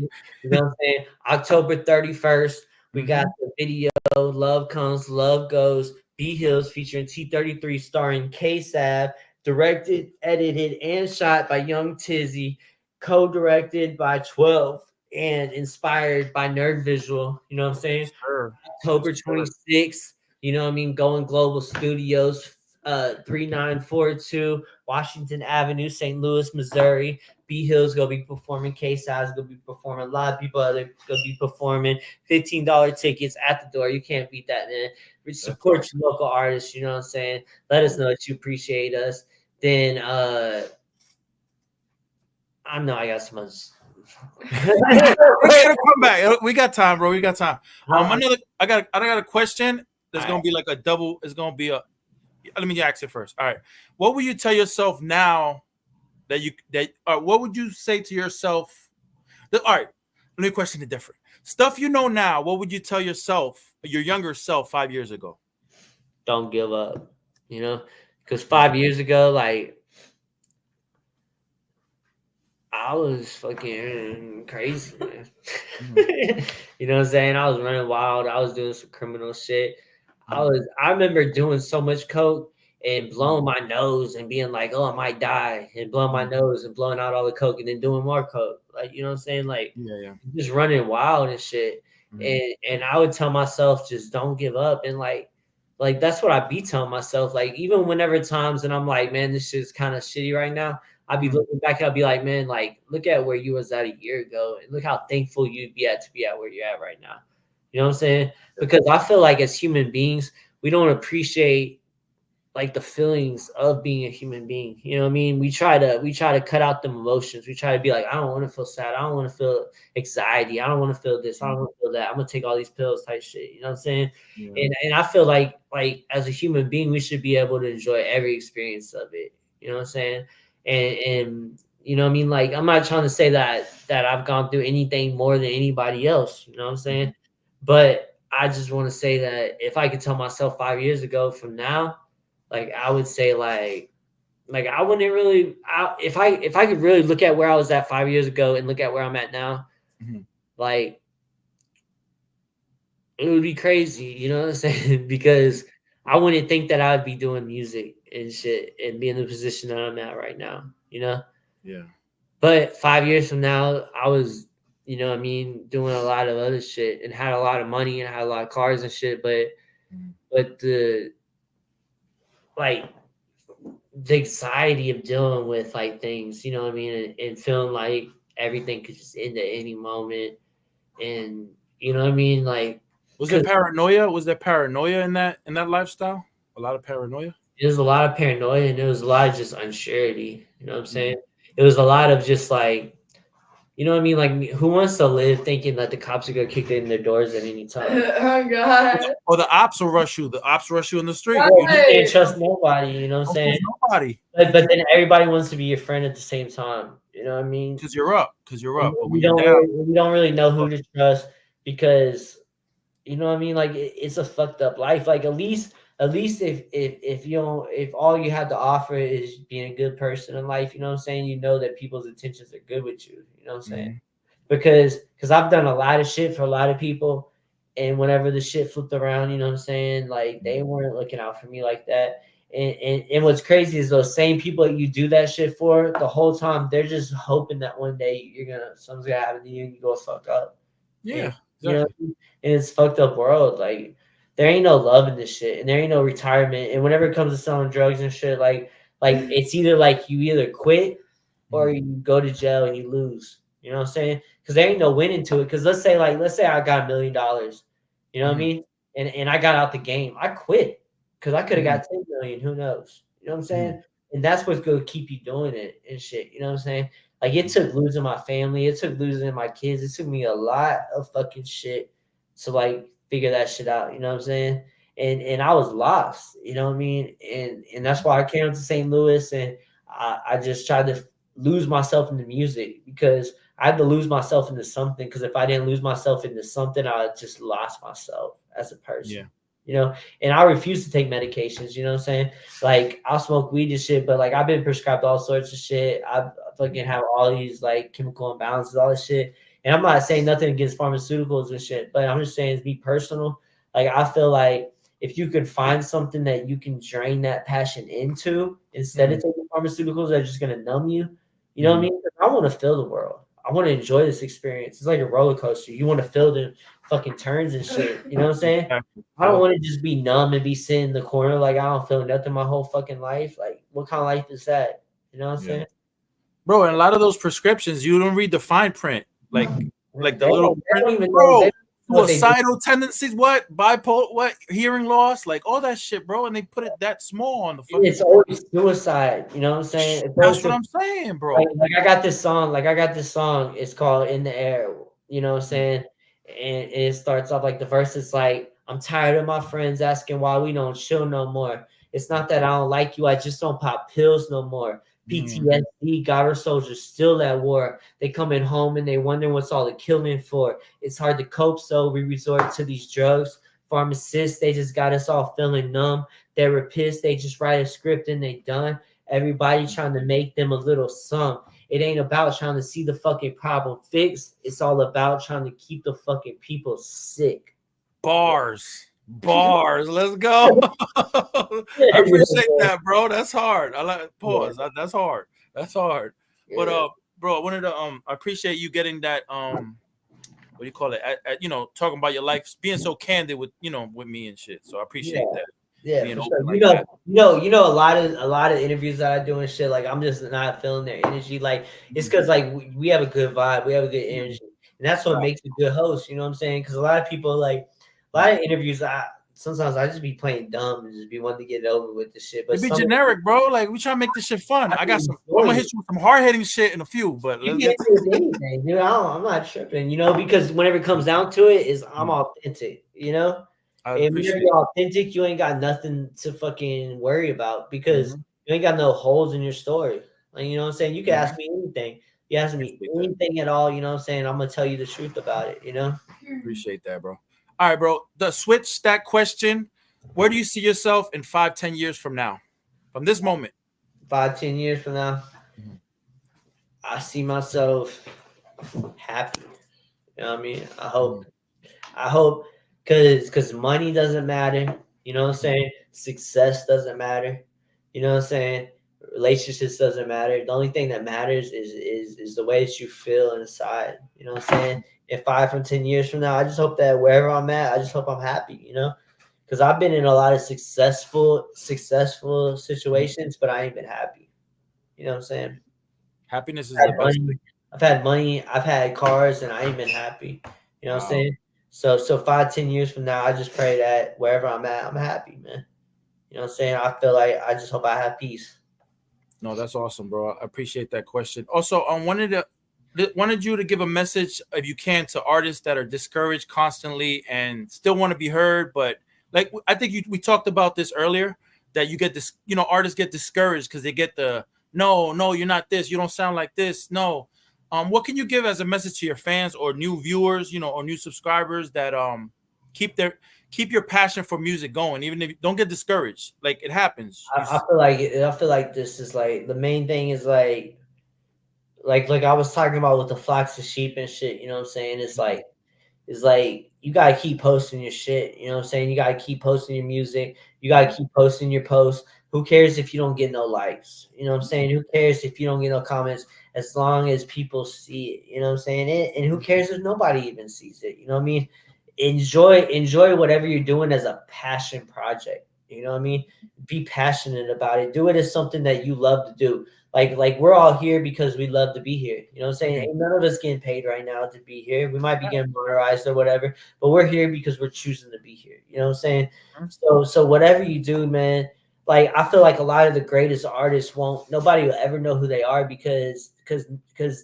You know what I'm saying? October 31st, we got the video Love Comes, Love Goes, B-Hillz featuring T33 starring K-Sav, directed, edited, and shot by Young Tizzy, co-directed by 12, and inspired by Nerd Visual. You know what I'm saying? Sure. October 26th, you know what I mean? Going Global Studios, 3942 Washington Avenue, St. Louis, Missouri. B-Hillz gonna be performing. K-Size gonna be performing. A lot of people are gonna be performing. $15 tickets at the door. You can't beat that, man. Support your local artists. You know what I'm saying? Let us know that you appreciate us. Then I know I got some other. We gotta come back. We got time, bro. We got time. I got a question. There's gonna be like a double. It's gonna be a. Let me ask it first. All right. What would you tell yourself now what would you say to yourself? All right. Let me question it different. Stuff you know now, what would you tell yourself, your younger self 5 years ago? Don't give up, you know? Because 5 years ago, like, I was fucking crazy, man. You know what I'm saying? I was running wild. I was doing some criminal shit. I remember doing so much coke and blowing my nose and being like, oh, I might die, and blowing my nose and blowing out all the coke and then doing more coke. Like, you know what I'm saying? Like, just running wild and shit. And I would tell myself, just don't give up. And like that's what I be telling myself. Like, even whenever times and I'm like, man, this shit's kind of shitty right now. I'd be looking back, I'd be like, man, like, look at where you was at a year ago and look how thankful you'd be at where you're at right now. You know what I'm saying? Because I feel like as human beings, we don't appreciate like the feelings of being a human being. You know what I mean? We try to cut out the emotions. We try to be like, I don't want to feel sad. I don't want to feel anxiety. I don't want to feel this. I don't want to feel that. I'm gonna take all these pills type shit. You know what I'm saying? Yeah. And I feel like as a human being, we should be able to enjoy every experience of it. You know what I'm saying? And you know what I mean? Like, I'm not trying to say that I've gone through anything more than anybody else. You know what I'm saying? But I just want to say that if I could tell myself 5 years ago from now, like, I would say like I wouldn't really, if I could really look at where I was at 5 years ago and look at where I'm at now, like, it would be crazy, you know what I'm saying? Because I wouldn't think that I'd be doing music and shit and be in the position that I'm at right now, you know? Yeah. But 5 years from now, I was, you know what I mean, doing a lot of other shit and had a lot of money and had a lot of cars and shit, but the anxiety of dealing with like things, you know what I mean, and feeling like everything could just end at any moment, and you know what I mean, like, was there paranoia? Was there paranoia in that lifestyle? A lot of paranoia. There's a lot of paranoia, and there was a lot of just unsurety. You know what I'm saying? It was a lot of just like, you know what I mean? Like, who wants to live thinking that the cops are gonna kick in their doors at any time? Oh God! Or the ops will rush you. The ops rush you in the street. Right. You can't trust nobody. You know what I'm saying? Nobody. But then everybody wants to be your friend at the same time. You know what I mean? Because you're up. But we don't really know who to trust, because you know what I mean? Like, it's a fucked up life. Like, at least if all you have to offer is being a good person in life, you know what I'm saying? You know that people's intentions are good with you. You know what I'm saying? Because I've done a lot of shit for a lot of people, and whenever the shit flipped around, you know what I'm saying? Like, they weren't looking out for me like that. And what's crazy is those same people that you do that shit for the whole time, they're just hoping that one day something's gonna happen to you and you go fuck up. Yeah, and, exactly. And it's fucked up world. Like there ain't no love in this shit, and there ain't no retirement. And whenever it comes to selling drugs and shit, like it's either like you either quit or you go to jail and you lose. You know what I'm saying? Because there ain't no winning to it. Because let's say I got $1 million. You know what I mean? And I got out the game. I quit because I could have got 10 million. Who knows? You know what I'm saying? And that's what's going to keep you doing it and shit. You know what I'm saying? Like it took losing my family. It took losing my kids. It took me a lot of fucking shit to like figure that shit out. You know what I'm saying? And I was lost. You know what I mean? And that's why I came to St. Louis and I just tried to lose myself into music because I had to lose myself into something. Because if I didn't lose myself into something, I just lost myself as a person. Yeah. You know, and I refuse to take medications, you know what I'm saying? Like, I'll smoke weed and shit, but like, I've been prescribed all sorts of shit. I fucking have all these like chemical imbalances, all this shit. And I'm not saying nothing against pharmaceuticals and shit, but I'm just saying, to be personal, like, I feel like if you could find something that you can drain that passion into instead of taking pharmaceuticals that are just going to numb you, you know what I mean? I want to feel the world. I want to enjoy this experience. It's like a roller coaster. You want to feel the fucking turns and shit. You know what I'm saying? I don't want to just be numb and be sitting in the corner like I don't feel nothing my whole fucking life. Like, what kind of life is that? You know what I'm saying? Bro, and a lot of those prescriptions, you don't read the fine print. Like the little print. Bro, suicidal tendencies, what? Bipolar, what? Hearing loss, like all that shit, bro. And they put it that small on the fucking. It's always suicide. You know what I'm saying? That's what I'm saying, bro. Like I got this song. It's called "In the Air." You know what I'm saying? And it starts off like the verse is like, "I'm tired of my friends asking why we don't chill no more. It's not that I don't like you. I just don't pop pills no more. PTSD got our soldiers still at war. They coming home and they wonder what's all the killing for. It's hard to cope, so we resort to these drugs. Pharmacists, they just got us all feeling numb. Therapists, they just write a script and they done. Everybody trying to make them a little sum. It ain't about trying to see the fucking problem fixed. It's all about trying to keep the fucking people sick." Bars. Let's go. I appreciate that, bro. That's hard. I like pause. Yeah. That's hard. Yeah. But bro, I wanted to I appreciate you getting that what do you call it? You know, talking about your life, being so candid with with me and shit. So I appreciate that. Yeah, for sure. You know, a lot of interviews that I do and shit, like I'm just not feeling their energy. Like it's because like we have a good vibe, we have a good energy, and that's what makes a good host. You know what I'm saying? Because a lot of people like. A lot of interviews, sometimes I just be playing dumb and just be wanting to get it over with the shit. But it be generic, bro. Like we try to make this shit fun. I'm gonna hit you with some hard hitting shit in a few, but let's get to anything, dude. I'm not tripping, because whenever it comes down to it, I'm authentic, And whenever you're authentic, you ain't got nothing to fucking worry about because you ain't got no holes in your story. Like, you know what I'm saying? You can ask me anything. You ask me anything at all, you know what I'm saying? I'm gonna tell you the truth about it, Appreciate that, bro. All right, bro. The switch that question. Where do you see yourself in 5-10 years from now? From this moment. 5-10 years from now, I see myself happy. You know what I mean? I hope because money doesn't matter. You know what I'm saying? Success doesn't matter. You know what I'm saying? Relationships doesn't matter. The only thing that matters is the way that you feel inside. You know what I'm saying? In 5-10 years from now, I just hope that wherever I'm at, I just hope I'm happy, because I've been in a lot of successful situations, but I ain't been happy. You know what I'm saying? Happiness is the best thing. I've had money, I've had cars, and I ain't been happy. You know what I'm saying? So 5-10 years from now, I just pray that wherever I'm at, I'm happy, man. You know what I'm saying? I feel like I just hope I have peace. No, that's awesome, bro. I appreciate that question. Also, I wanted you to give a message, if you can, to artists that are discouraged constantly and still want to be heard. But like, I think we talked about this earlier, that you get this, artists get discouraged because they get the, no, you're not this. You don't sound like this. No. What can you give as a message to your fans or new viewers, or new subscribers that keep your passion for music going, even if you don't get discouraged? Like, it happens. I feel like this is like the main thing is like I was talking about with the flocks of sheep and shit, you know what I'm saying? It's like is like you gotta keep posting your shit. You know what I'm saying? You gotta keep posting your music. You gotta keep posting your posts. Who cares if you don't get no likes? You know what I'm saying? Who cares if you don't get no comments? As long as people see it, you know what I'm saying? And who cares if nobody even sees it? You know what I mean? Enjoy whatever you're doing as a passion project. You know what I mean? Be passionate about it. Do it as something that you love to do. Like we're all here because we love to be here. You know what I'm saying? Ain't none of us getting paid right now to be here. We might be getting monetized or whatever, but we're here because we're choosing to be here. You know what I'm saying? So whatever you do, man, like I feel like a lot of the greatest artists nobody will ever know who they are because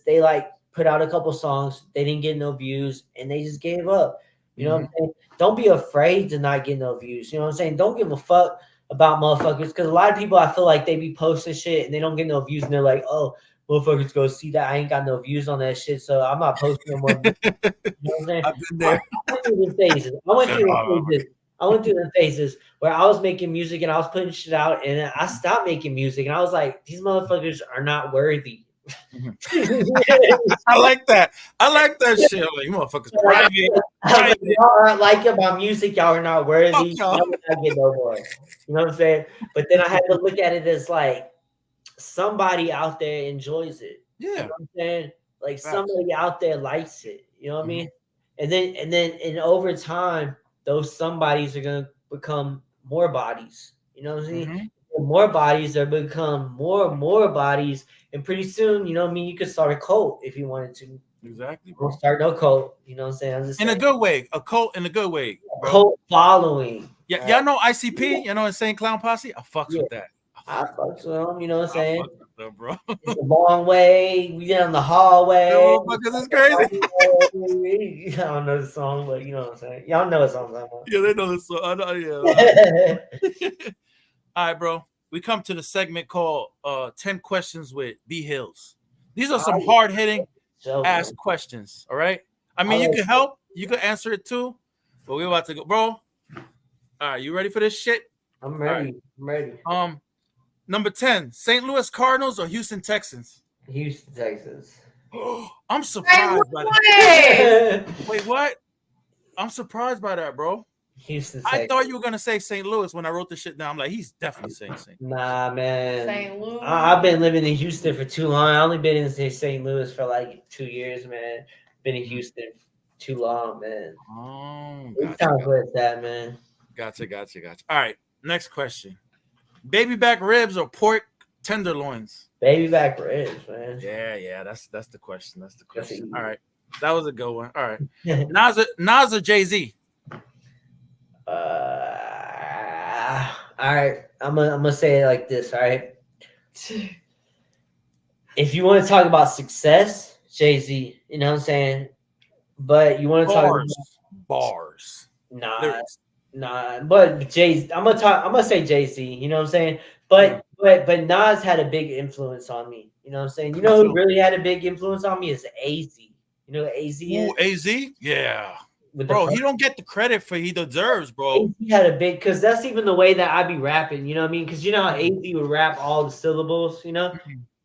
they like put out a couple songs, they didn't get no views, and they just gave up. You know what I'm saying? Don't be afraid to not get no views. You know what I'm saying? Don't give a fuck about motherfuckers, because a lot of people, I feel like they be posting shit and they don't get no views, and they're like, oh, motherfuckers go see that I ain't got no views on that shit, so I'm not posting no more. You know what I'm saying? I've been there. I went through the phases. I went through the phases where I was making music and I was putting shit out, and I stopped making music, and I was like, these motherfuckers are not worthy. I like that. I like that shit. Like, you motherfuckers private. Like, y'all aren't like about music. Y'all are not worthy. Y'all will not get no more. You know what I'm saying? But then I had to look at it as like somebody out there enjoys it. Yeah. You know what I'm saying? Like somebody out there likes it. You know what I mean? And then over time, those somebodies are gonna become more bodies. You know what I'm saying? More bodies are become more bodies, and pretty soon, you know what I mean, you could start a cult if you wanted to. Exactly, bro. Don't start no cult. You know what I'm saying? I'm just in saying. A good way. A cult in a good way, bro. Cult following. Yeah, y'all know ICP. You know Insane Clown Posse. I fucks with that. I fucks with them. You know what I'm saying? Them, bro. It's a long way. We down the hallway. Motherfuckers is crazy. I don't know the song, but you know what I'm saying. Y'all know the song. Yeah, they know the song. I know. Yeah. All right, bro. We come to the segment called 10 Questions with B-Hillz. These are some hard-hitting ask questions, all right? I mean, you can help. You can answer it too. But we're about to go. Bro, all right, you ready for this shit? I'm ready. Right. I'm ready. Number 10, St. Louis Cardinals or Houston Texans? Houston Texans. I'm surprised by that. Wait, what? I'm surprised by that, bro. Houston. I thought you were gonna say St. Louis when I wrote the shit down. I'm like, he's definitely saying St. Louis. Nah, man. St. Louis. I've been living in Houston for too long. I only been in St. Louis for like 2 years, man. Been in Houston too long, man. Oh, it's time for that, man. Gotcha. All right, next question: baby back ribs or pork tenderloins? Baby back ribs, man. Yeah. That's the question. That's the question. All right, that was a good one. All right, Nas or Jay-Z? All right, I'm gonna say it like this. All right, if you want to talk about success, Jay-Z, you know what I'm saying, but you want to talk about bars. Nah. But Jay, I'm gonna say Jay-Z. You know what I'm saying, but Nas had a big influence on me. You know what I'm saying. You know who really had a big influence on me is AZ. You know what AZ is? Ooh, AZ, yeah. Bro, he don't get the credit for he deserves, bro. He had a big, because that's even the way that I be rapping, you know what I mean? Because you know how AZ would rap all the syllables, you know?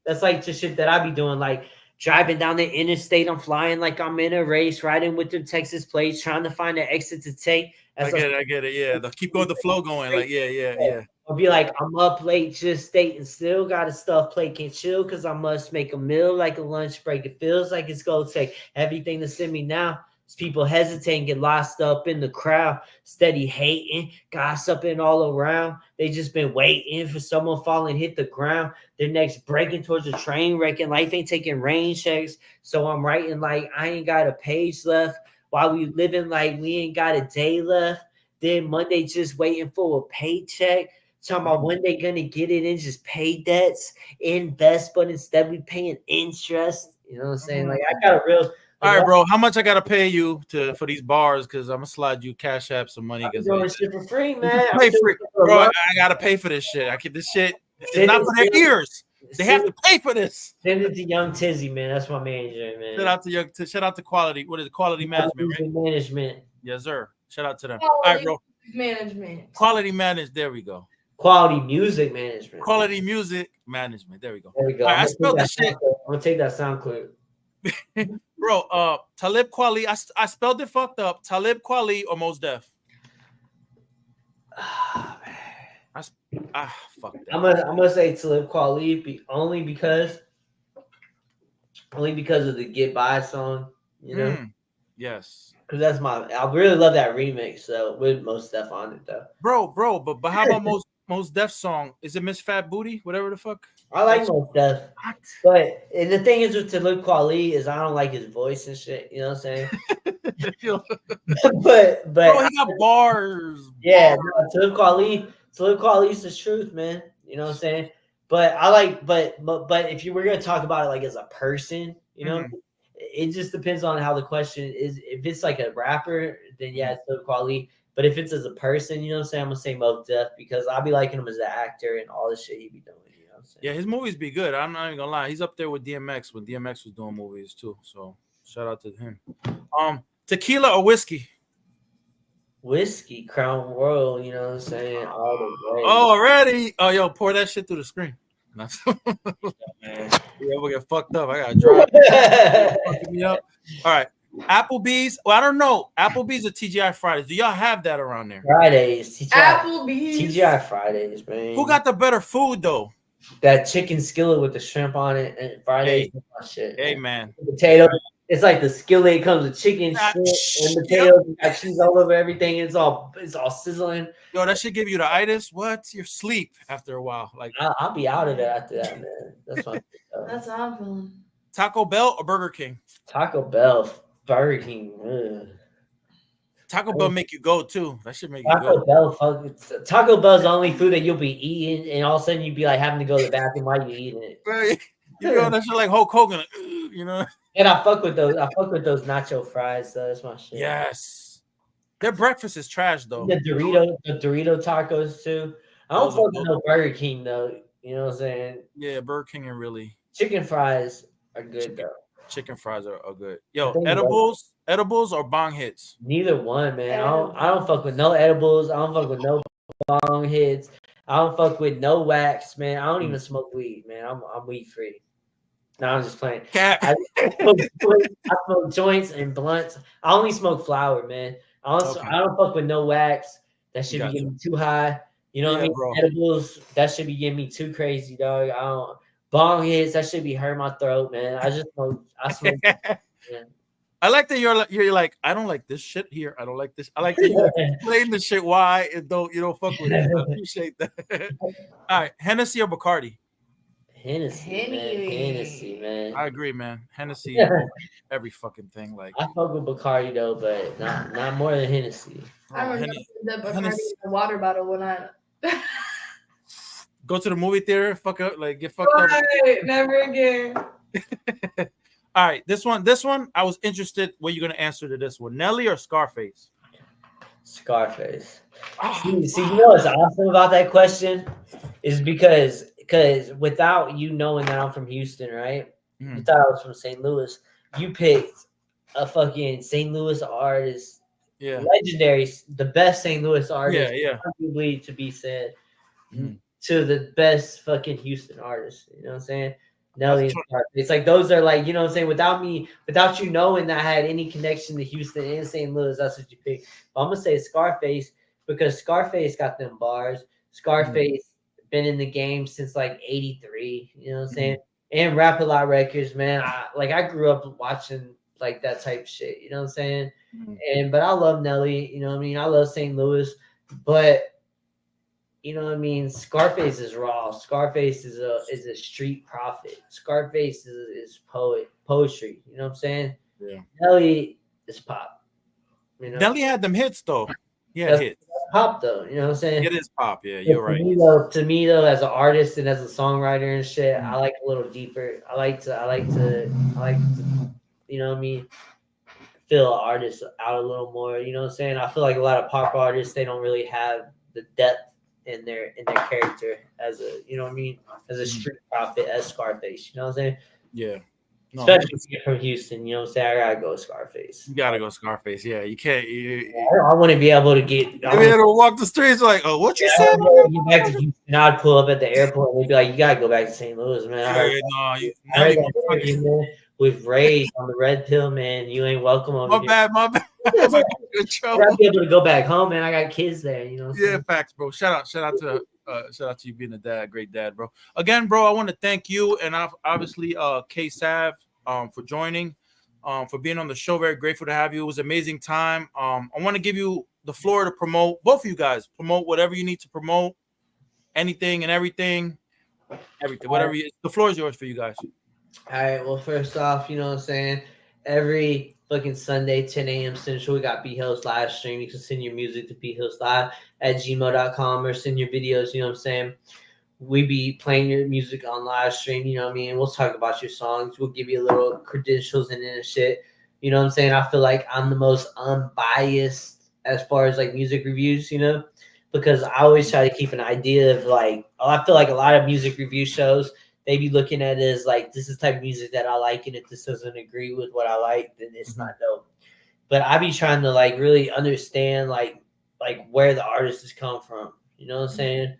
That's like the shit that I be doing, like driving down the interstate, I'm flying like I'm in a race, riding with the Texas plates, trying to find an exit to take. I get it, yeah. They'll keep going the flow going, like, yeah. I'll be like, I'm up late, just stating still, got a stuff plate, can't chill, because I must make a meal like a lunch break. It feels like it's gonna take everything to send me now. People hesitate and get lost up in the crowd, steady hating, gossiping all around. They just been waiting for someone fall and hit the ground. Their necks breaking towards a train wreck, and life ain't taking rain checks. So I'm writing like I ain't got a page left, while we living like we ain't got a day left. Then Monday just waiting for a paycheck. Talking about when they gonna get it and just pay debts, invest, but instead we paying interest. You know what I'm saying? Like I got a real. All right, bro. How much I gotta pay you for these bars? Because I'm gonna slide you Cash App some money. I'm doing shit for free, man. Pay free, bro. I gotta pay for this shit. I keep this shit. It's not for their ears. They have to pay for this. Send it to Young Tizzy, man. That's my manager, man. Shout out to Quality. What is it? Quality Management, right? Management. Yes, sir. Shout out to them. Quality All right, bro. Management. Quality Management. There we go. Quality Music Management. Quality Music Management. There we go. There we go. Right, I spelled the shit. I'm gonna take that sound clip. Bro, Talib Kweli. I spelled it fucked up. Talib Kweli or Mos Def? Fuck that. I'm gonna say Talib Kweli only because of the Get By song, you know. Yes. Because that's I really love that remix. So with Mos Def on it though. Bro, but how about Mos Def song? Is it Miss Fat Booty? Whatever the fuck. I like Mos Def, but and the thing is with Talib Kweli is I don't like his voice and shit. You know what I'm saying? but bro, he got bars. Yeah, no, Talib Kweli's the truth, man. You know what I'm saying? But I like, but if you were gonna talk about it like as a person, you know, it just depends on how the question is. If it's like a rapper, then yeah, it's Talib Kweli. But if it's as a person, you know what I'm saying? I'm gonna say Mos Def because I'll be liking him as an actor and all the shit he be doing. You know what I'm saying? Yeah, his movies be good. I'm not even gonna lie. He's up there with DMX when DMX was doing movies too. So shout out to him. Tequila or whiskey? Whiskey, Crown Royal, you know what I'm saying? All the way. Oh, already? Oh, yo, pour that shit through the screen. Yeah, we'll get fucked up. I gotta drive. Fucking me up. All right. Applebee's. Well, I don't know. Applebee's or TGI Fridays. Do y'all have that around there? Fridays. Applebee's. TGI Fridays, man. Who got the better food though? That chicken skillet with the shrimp on it and Fridays. Hey, shit, hey man. Potato. It's like the skillet comes with chicken, shrimp, and potatoes. You got cheese all over everything. It's all sizzling. Yo, that should give you the itis. What? Your sleep after a while. Like I'll be out of it after that, man. That's my. That's how I'm feeling. Taco Bell or Burger King? Taco Bell, Burger King. Ugh. Taco Bell make you go too. That should make you go. Taco Bell's the only food that you'll be eating, and all of a sudden you'd be like having to go to the bathroom while you're eating it. Right. You know that shit like Hulk Hogan, you know. And I fuck with those nacho fries. Though. That's my shit. Yes. Their breakfast is trash though. The Dorito tacos too. I don't fuck with no Burger King though. You know what I'm saying? Yeah, Burger King and really. Chicken fries are good though. Chicken fries are good. Yo, edibles or bong hits? Neither one, man. I don't fuck with no edibles. I don't fuck with no bong hits. I don't fuck with no wax, man. I don't even smoke weed, man. I'm weed free. No, I'm just playing. I smoke joints and blunts. I only smoke flower, man. I don't fuck with no wax. That should be getting me too high. You know what I mean? Bro. Edibles, that should be getting me too crazy, dog. I don't bong hits, that should be hurting my throat, man. I smoke. Yeah. I like that you're like, I don't like this shit here. I don't like this. I like that you're explaining the shit why and you don't fuck with it. I appreciate that. All right, Hennessy or Bacardi? Hennessy, man. I agree, man. Hennessy, every fucking thing. Like I fuck with Bacardi though, but not more than Hennessy. I remember the Bacardi in the water bottle when I go to the movie theater, fuck up, like get fucked up. Never again. All right, this one, I was interested what you're gonna answer to this one. Nelly or Scarface? Scarface. See, you know what's awesome about that question is because without you knowing that I'm from Houston, right? You thought I was from St. Louis. You picked a fucking St. Louis artist, legendary, the best St. Louis artist, arguably to be said, to the best fucking Houston artist. You know what I'm saying? Nelly, it's like those are like, you know what I'm saying? Without you knowing that I had any connection to Houston and St. Louis, that's what you pick. But I'm gonna say Scarface because Scarface got them bars. Scarface been in the game since like '83. You know what I'm saying? And Rap A Lot Records, man. I grew up watching like that type of shit. You know what I'm saying? But I love Nelly. You know what I mean? I love St. Louis, but. You know what I mean? Scarface is raw. Scarface is a street prophet. Scarface is poetry. You know what I'm saying? Yeah. Nelly is pop. You know? Nelly had them hits though. Yeah, hits. Pop though. You know what I'm saying? It is pop. Yeah, you're right. To me though, as an artist and as a songwriter and shit, I like a little deeper. I like to. You know what I mean? Feel an artist out a little more. You know what I'm saying? I feel like a lot of pop artists, they don't really have the depth in their character as a, you know what I mean, as a street prophet, as Scarface, you know what I'm saying? Yeah. No, especially if you're from Houston, you know what I'm saying? I gotta go Scarface. You gotta go Scarface. Yeah, you can't. I want to be able to get. You be able to walk the streets like, oh, what you said? Get back to Houston. I'd pull up at the airport and they'd be like, you gotta go back to St. Louis, man. with Rage on the Red Pill, man. You ain't welcome over My here. bad. I I gotta be able to go back home, man. I got kids there, you know. Yeah, facts, bro. Shout out to you being a dad, great dad, bro. Again, bro, I want to thank you and obviously K Sav for joining, for being on the show. Very grateful to have you. It was an amazing time. I want to give you the floor to promote, both of you guys, promote whatever you need to promote, anything and everything, whatever the floor is yours for you guys. All right. Well, first off, you know what I'm saying? Every fucking Sunday, 10 a.m. Central, we got B-Hillz live stream. You can send your music to bhillzlive@gmail.com or send your videos, you know what I'm saying? We be playing your music on live stream, you know what I mean? We'll talk about your songs. We'll give you a little credentials and shit. You know what I'm saying? I feel like I'm the most unbiased as far as like music reviews, you know? Because I always try to keep an idea of like, I feel like a lot of music review shows, they be looking at it as like, this is the type of music that I like, and if this doesn't agree with what I like, then it's not dope. But I be trying to like really understand like where the artist has come from. You know what I'm saying?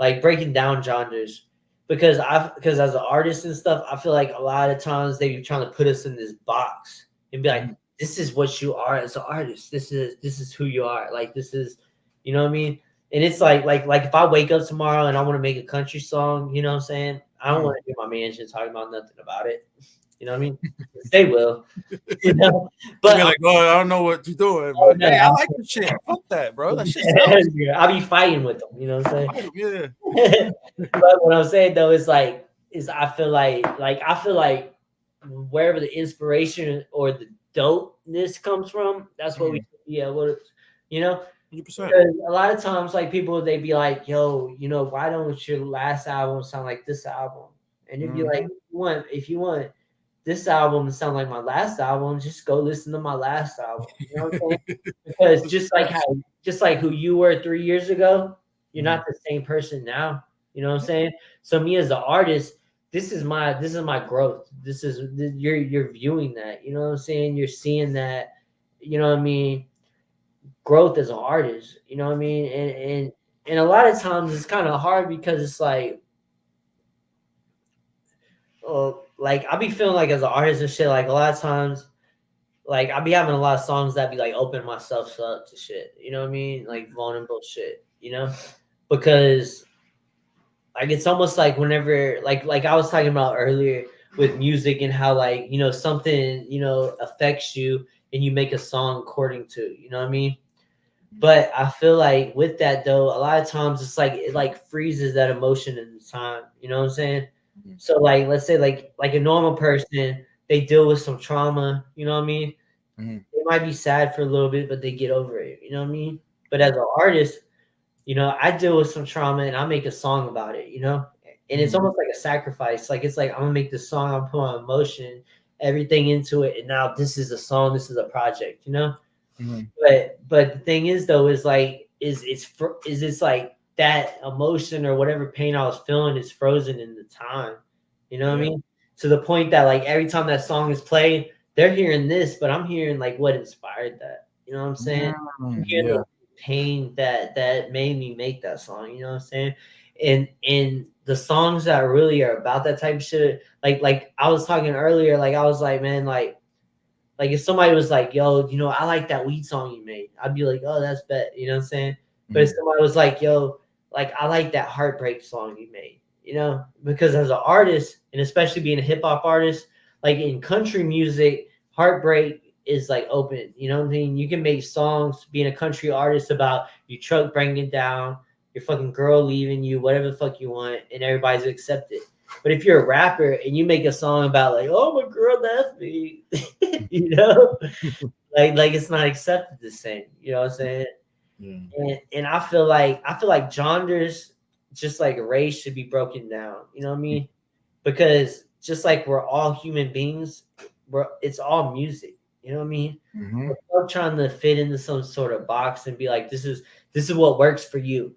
Like breaking down genres. Because as an artist and stuff, I feel like a lot of times they be trying to put us in this box and be like, this is what you are as an artist. This is who you are. Like this is, you know what I mean? And it's like if I wake up tomorrow and I want to make a country song, you know what I'm saying? I don't want to hear my mansion talking about nothing about it. You know what I mean? They will. You know? But you're like, oh, I don't know what you're doing. But hey, I like the shit. Fuck that, bro. That shit's I'll be fighting with them, you know what I'm saying? Yeah. But what I'm saying though is I feel like wherever the inspiration or the dopeness comes from, that's what we should be able to, you know. 100%. Because a lot of times, like people, they be like, "Yo, you know, why don't your last album sound like this album?" And it'd be like, if you want this album to sound like my last album, just go listen to my last album. You know what I'm saying? Because just like who you were 3 years ago, you're not the same person now. You know what I'm saying? So me as an artist, this is my growth. You're viewing that. You know what I'm saying? You're seeing that. You know what I mean? Growth as an artist, you know what I mean? And a lot of times it's kind of hard because it's like I be feeling like as an artist and shit, like a lot of times, like I be having a lot of songs that be like opening myself up to shit, you know what I mean? Like vulnerable shit, you know? Because like it's almost like whenever like I was talking about earlier with music and how like, you know, something, you know, affects you and you make a song according to, you know what I mean? But I feel like with that though, a lot of times it's like it like freezes that emotion in time. You know what I'm saying? So like let's say like a normal person, they deal with some trauma, you know what I mean? They might be sad for a little bit, but they get over it, you know what I mean? But as an artist, you know, I deal with some trauma and I make a song about it, you know? And it's almost like a sacrifice. Like it's like I'm gonna make this song, I'm put my emotion, everything into it, and now this is a song, this is a project, you know? But the thing is though is like it's like that emotion or whatever pain I was feeling is frozen in the time, you know what I mean? To the point that like every time that song is played, they're hearing this, but I'm hearing like what inspired that, you know what I'm saying? I'm hearing the pain that made me make that song, you know what I'm saying? And the songs that really are about that type of shit, like I was talking earlier, like I was like, man, like if somebody was like, yo, you know, I like that weed song you made, I'd be like, oh, that's bet, you know what I'm saying? But if somebody was like, yo, like I like that heartbreak song you made, you know, because as an artist, and especially being a hip hop artist, like in country music, heartbreak is like open, you know what I mean? You can make songs being a country artist about your truck breaking down, your fucking girl leaving you, whatever the fuck you want, and everybody's accepted. But if you're a rapper and you make a song about like, oh, my girl left me, you know, like it's not accepted the same. You know what I'm saying? And I feel like genres, just like race, should be broken down. You know what I mean? Because just like we're all human beings, it's all music. You know what I mean? We're all trying to fit into some sort of box and be like, this is what works for you.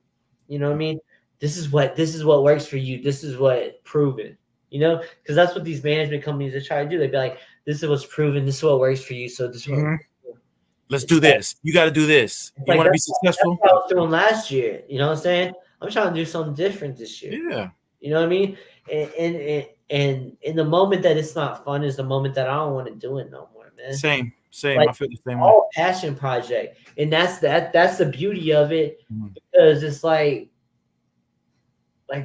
You know what I mean? This is what works for you. This is what proven, you know, because that's what these management companies are trying to do. They'd be like, this is what's proven. This is what works for you. So this is what let's do this. You got to do this. You want to be successful? That's what I was doing last year. You know what I'm saying? I'm trying to do something different this year. Yeah. You know what I mean? And in the moment that it's not fun is the moment that I don't want to do it no more, man. Same. Like, I feel the same way. All passion project, and that's the beauty of it, because it's like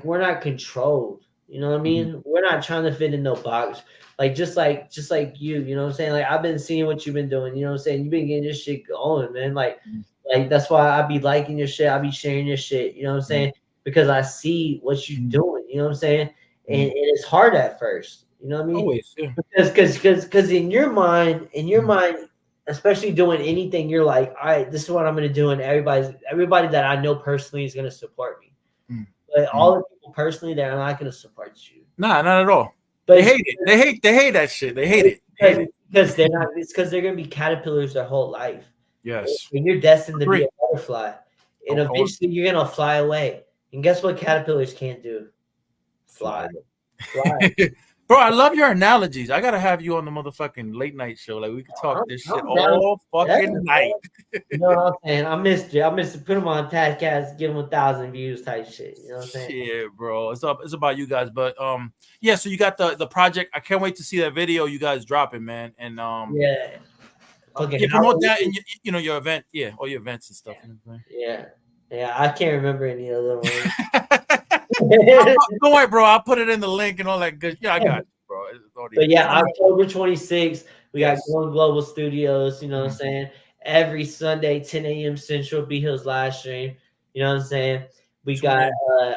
we're not controlled. You know what I mean? We're not trying to fit in no box. Like just like you know what I'm saying? Like I've been seeing what you've been doing, you know what I'm saying? You've been getting your shit going, man. Like that's why I be liking your shit, I be sharing your shit, you know what I'm saying? Because I see what you're doing, you know what I'm saying? And it's hard at first, you know what I mean? Always, yeah. Because in your mind, especially doing anything, you're like, all right, this is what I'm gonna do, and everybody that I know personally is gonna support me. But all the people personally, they're not gonna support you. Nah, not at all. But they hate it. They hate that shit. They hate it. Because they're not. It's because they're gonna be caterpillars their whole life. Yes. And you're destined to be a butterfly, and eventually you're gonna fly away. And guess what? Caterpillars can't do? Fly. Bro, I love your analogies. I gotta have you on the motherfucking late night show. Like we could talk this shit all fucking night. You know what I'm saying? I missed it. Put them on Tadcast, give them 1,000 views type shit. You know what I'm saying? Yeah, bro. It's about you guys. But yeah, so you got the project. I can't wait to see that video you guys dropping, man. And yeah. Okay. You promote that and you know your event, all your events and stuff. Yeah. You know what I'm saying? Yeah. I can't remember any other ones. Don't worry, bro. I'll put it in the link and all that good. Yeah, I got it, bro. But yeah, October 26th, we got Going Global Studios. You know what I'm saying? Every Sunday, 10 a.m. Central, B-Hillz live stream. You know what I'm saying? We got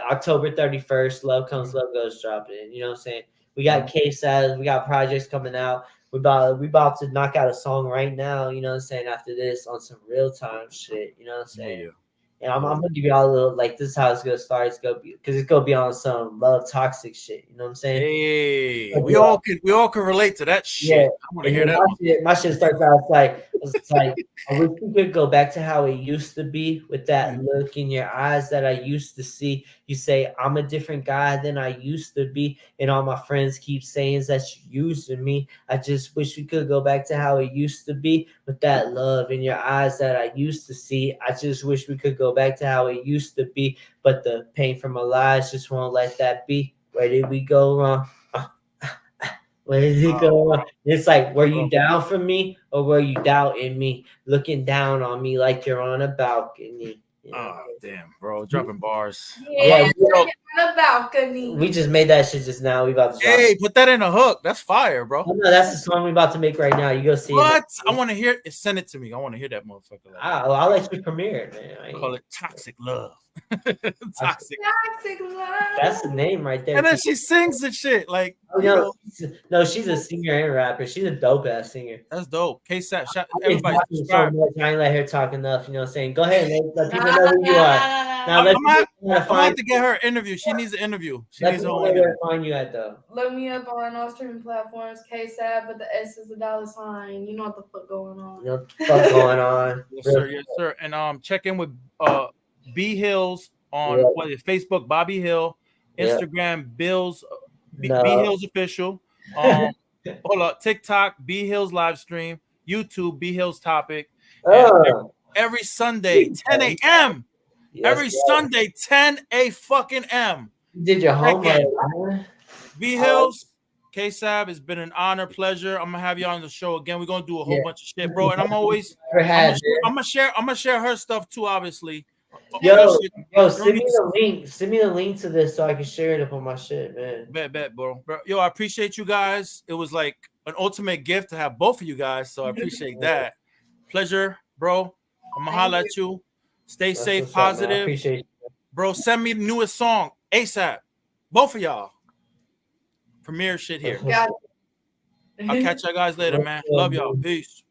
October 31st, Love Comes, Love Goes dropping. You know what I'm saying? We got K-Sides. We got projects coming out. We about to knock out a song right now. You know what I'm saying? After this, on some real time shit. You know what I'm saying? Yeah. And I'm gonna give y'all a little, like, this is how it's gonna start. It's gonna be, because it's gonna be on some love toxic shit. You know what I'm saying? Hey, we all can relate to that shit. Yeah. I want to hear that. My shit starts out it's like I wish we could go back to how it used to be, with that look in your eyes that I used to see. You say I'm a different guy than I used to be, and all my friends keep saying that you're using me. I just wish we could go back to how it used to be, with that love in your eyes that I used to see. I just wish we could go back to how it used to be, but the pain from my lies just won't let that be. Where did we go wrong? Where did it go wrong? It's like, were you down for me, or were you doubting me, looking down on me like you're on a balcony? You know? Oh damn, bro, dropping bars. Yeah, on a balcony. We just made that shit just now. We about to drop. Hey, put that in a hook. That's fire, bro. Oh, no, that's the song we about to make right now. You go see what? I want to hear it. Send it to me. I want to hear that motherfucker. I'll let you premiere it, man. Call it Toxic Love. Toxic Love. That's the name right there. And then she sings the shit like. No, she's a singer and rapper. She's a dope ass singer. That's dope. K-Sap, everybody subscribe. So much. I ain't let her talk enough. You know what I'm saying? Go ahead, man. Let people know who you are. Now I'm going to get her an interview. She needs an interview. She needs a whole interview. Where to find you at, though? Look me up on all streaming platforms. K-Sap, but the S is $. You know what the fuck going on. You know what the fuck going on. Yes, sir. Yes, sir. And check in with B-Hillz on what is Facebook, Bobby Hill, Instagram, B-Hillz official. Hold up, TikTok, B-Hillz live stream, YouTube, B-Hillz topic. Every Sunday, 10 a.m. Every Sunday, 10 a.m. Did your homework? B-Hillz, K-Sab, it's been an honor, pleasure. I'm gonna have you on the show again. We're gonna do a whole bunch of shit, bro. And I'm gonna share her stuff too, obviously. Yo, send me the link. Send me the link to this so I can share it up on my shit, man. Bet, bro. Yo, I appreciate you guys. It was like an ultimate gift to have both of you guys, so I appreciate that. Pleasure, bro. I'm gonna holler at you. Stay safe, positive. I appreciate you. Bro, send me the newest song ASAP. Both of y'all. Premiere shit here. Got it. I'll catch y'all guys later, man. Love y'all. Peace.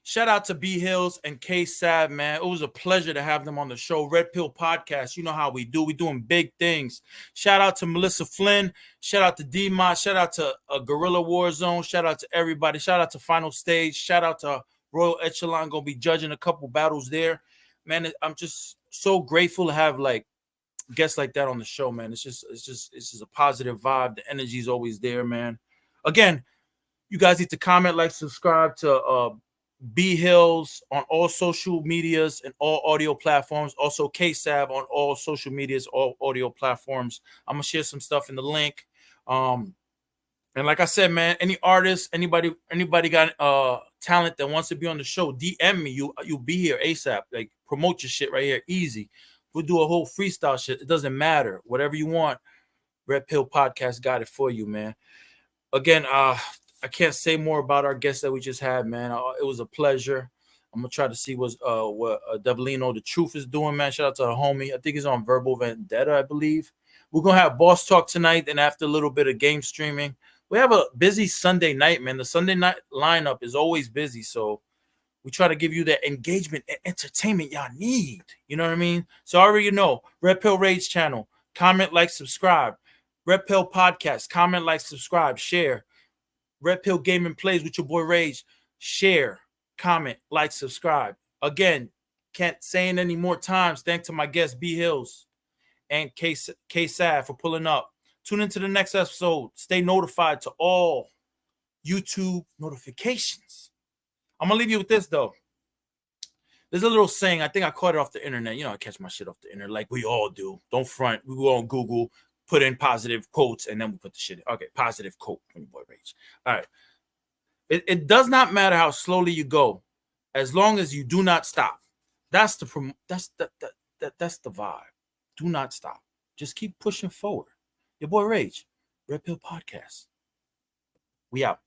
Shout out to B-Hillz and K-Sab, man. It was a pleasure to have them on the show. Red Pill Podcast. You know how we do. We're doing big things. Shout out to Melissa Flynn. Shout out to D-Mott. Shout out to Guerrilla Warzone. Shout out to everybody. Shout out to Final Stage. Shout out to Royal Echelon. Going to be judging a couple battles there. Man, I'm just so grateful to have like guests like that on the show, man. It's just a positive vibe. The energy is always there, man. Again, you guys need to comment, like, subscribe to B-Hillz on all social medias and all audio platforms. Also K-Sav on all social medias, all audio platforms. I'm gonna share some stuff in the link. And like I said, man, any artist, anybody got talent that wants to be on the show, DM me. You'll be here ASAP. Like, promote your shit right here, easy. We'll do a whole freestyle shit. It doesn't matter. Whatever you want, Red Pill Podcast got it for you, man. Again, I can't say more about our guests that we just had, man. It was a pleasure. I'm gonna try to see what Devilino the Truth is doing, man. Shout out to the homie. I think he's on Verbal Vendetta, I believe. We're gonna have Boss Talk tonight, and after a little bit of game streaming. We have a busy Sunday night, man. The Sunday night lineup is always busy, so we try to give you that engagement and entertainment y'all need. You know what I mean? So I already know. Red Pill Rage channel. Comment, like, subscribe. Red Pill Podcast. Comment, like, subscribe, share. Red Pill Gaming Plays with your boy Rage. Share, comment, like, subscribe. Again, can't say it any more times. Thanks to my guests B-Hillz and K-Sav for pulling up. Tune into the next episode. Stay notified to all YouTube notifications. I'm going to leave you with this, though. There's a little saying. I think I caught it off the internet. You know, I catch my shit off the internet like we all do. Don't front. We go on Google, put in positive quotes, and then we put the shit in. Okay, positive quote from your boy Rage. All right. It does not matter how slowly you go, as long as you do not stop. That's the vibe. Do not stop. Just keep pushing forward. Your boy Rage, Red Pill Podcast. We out.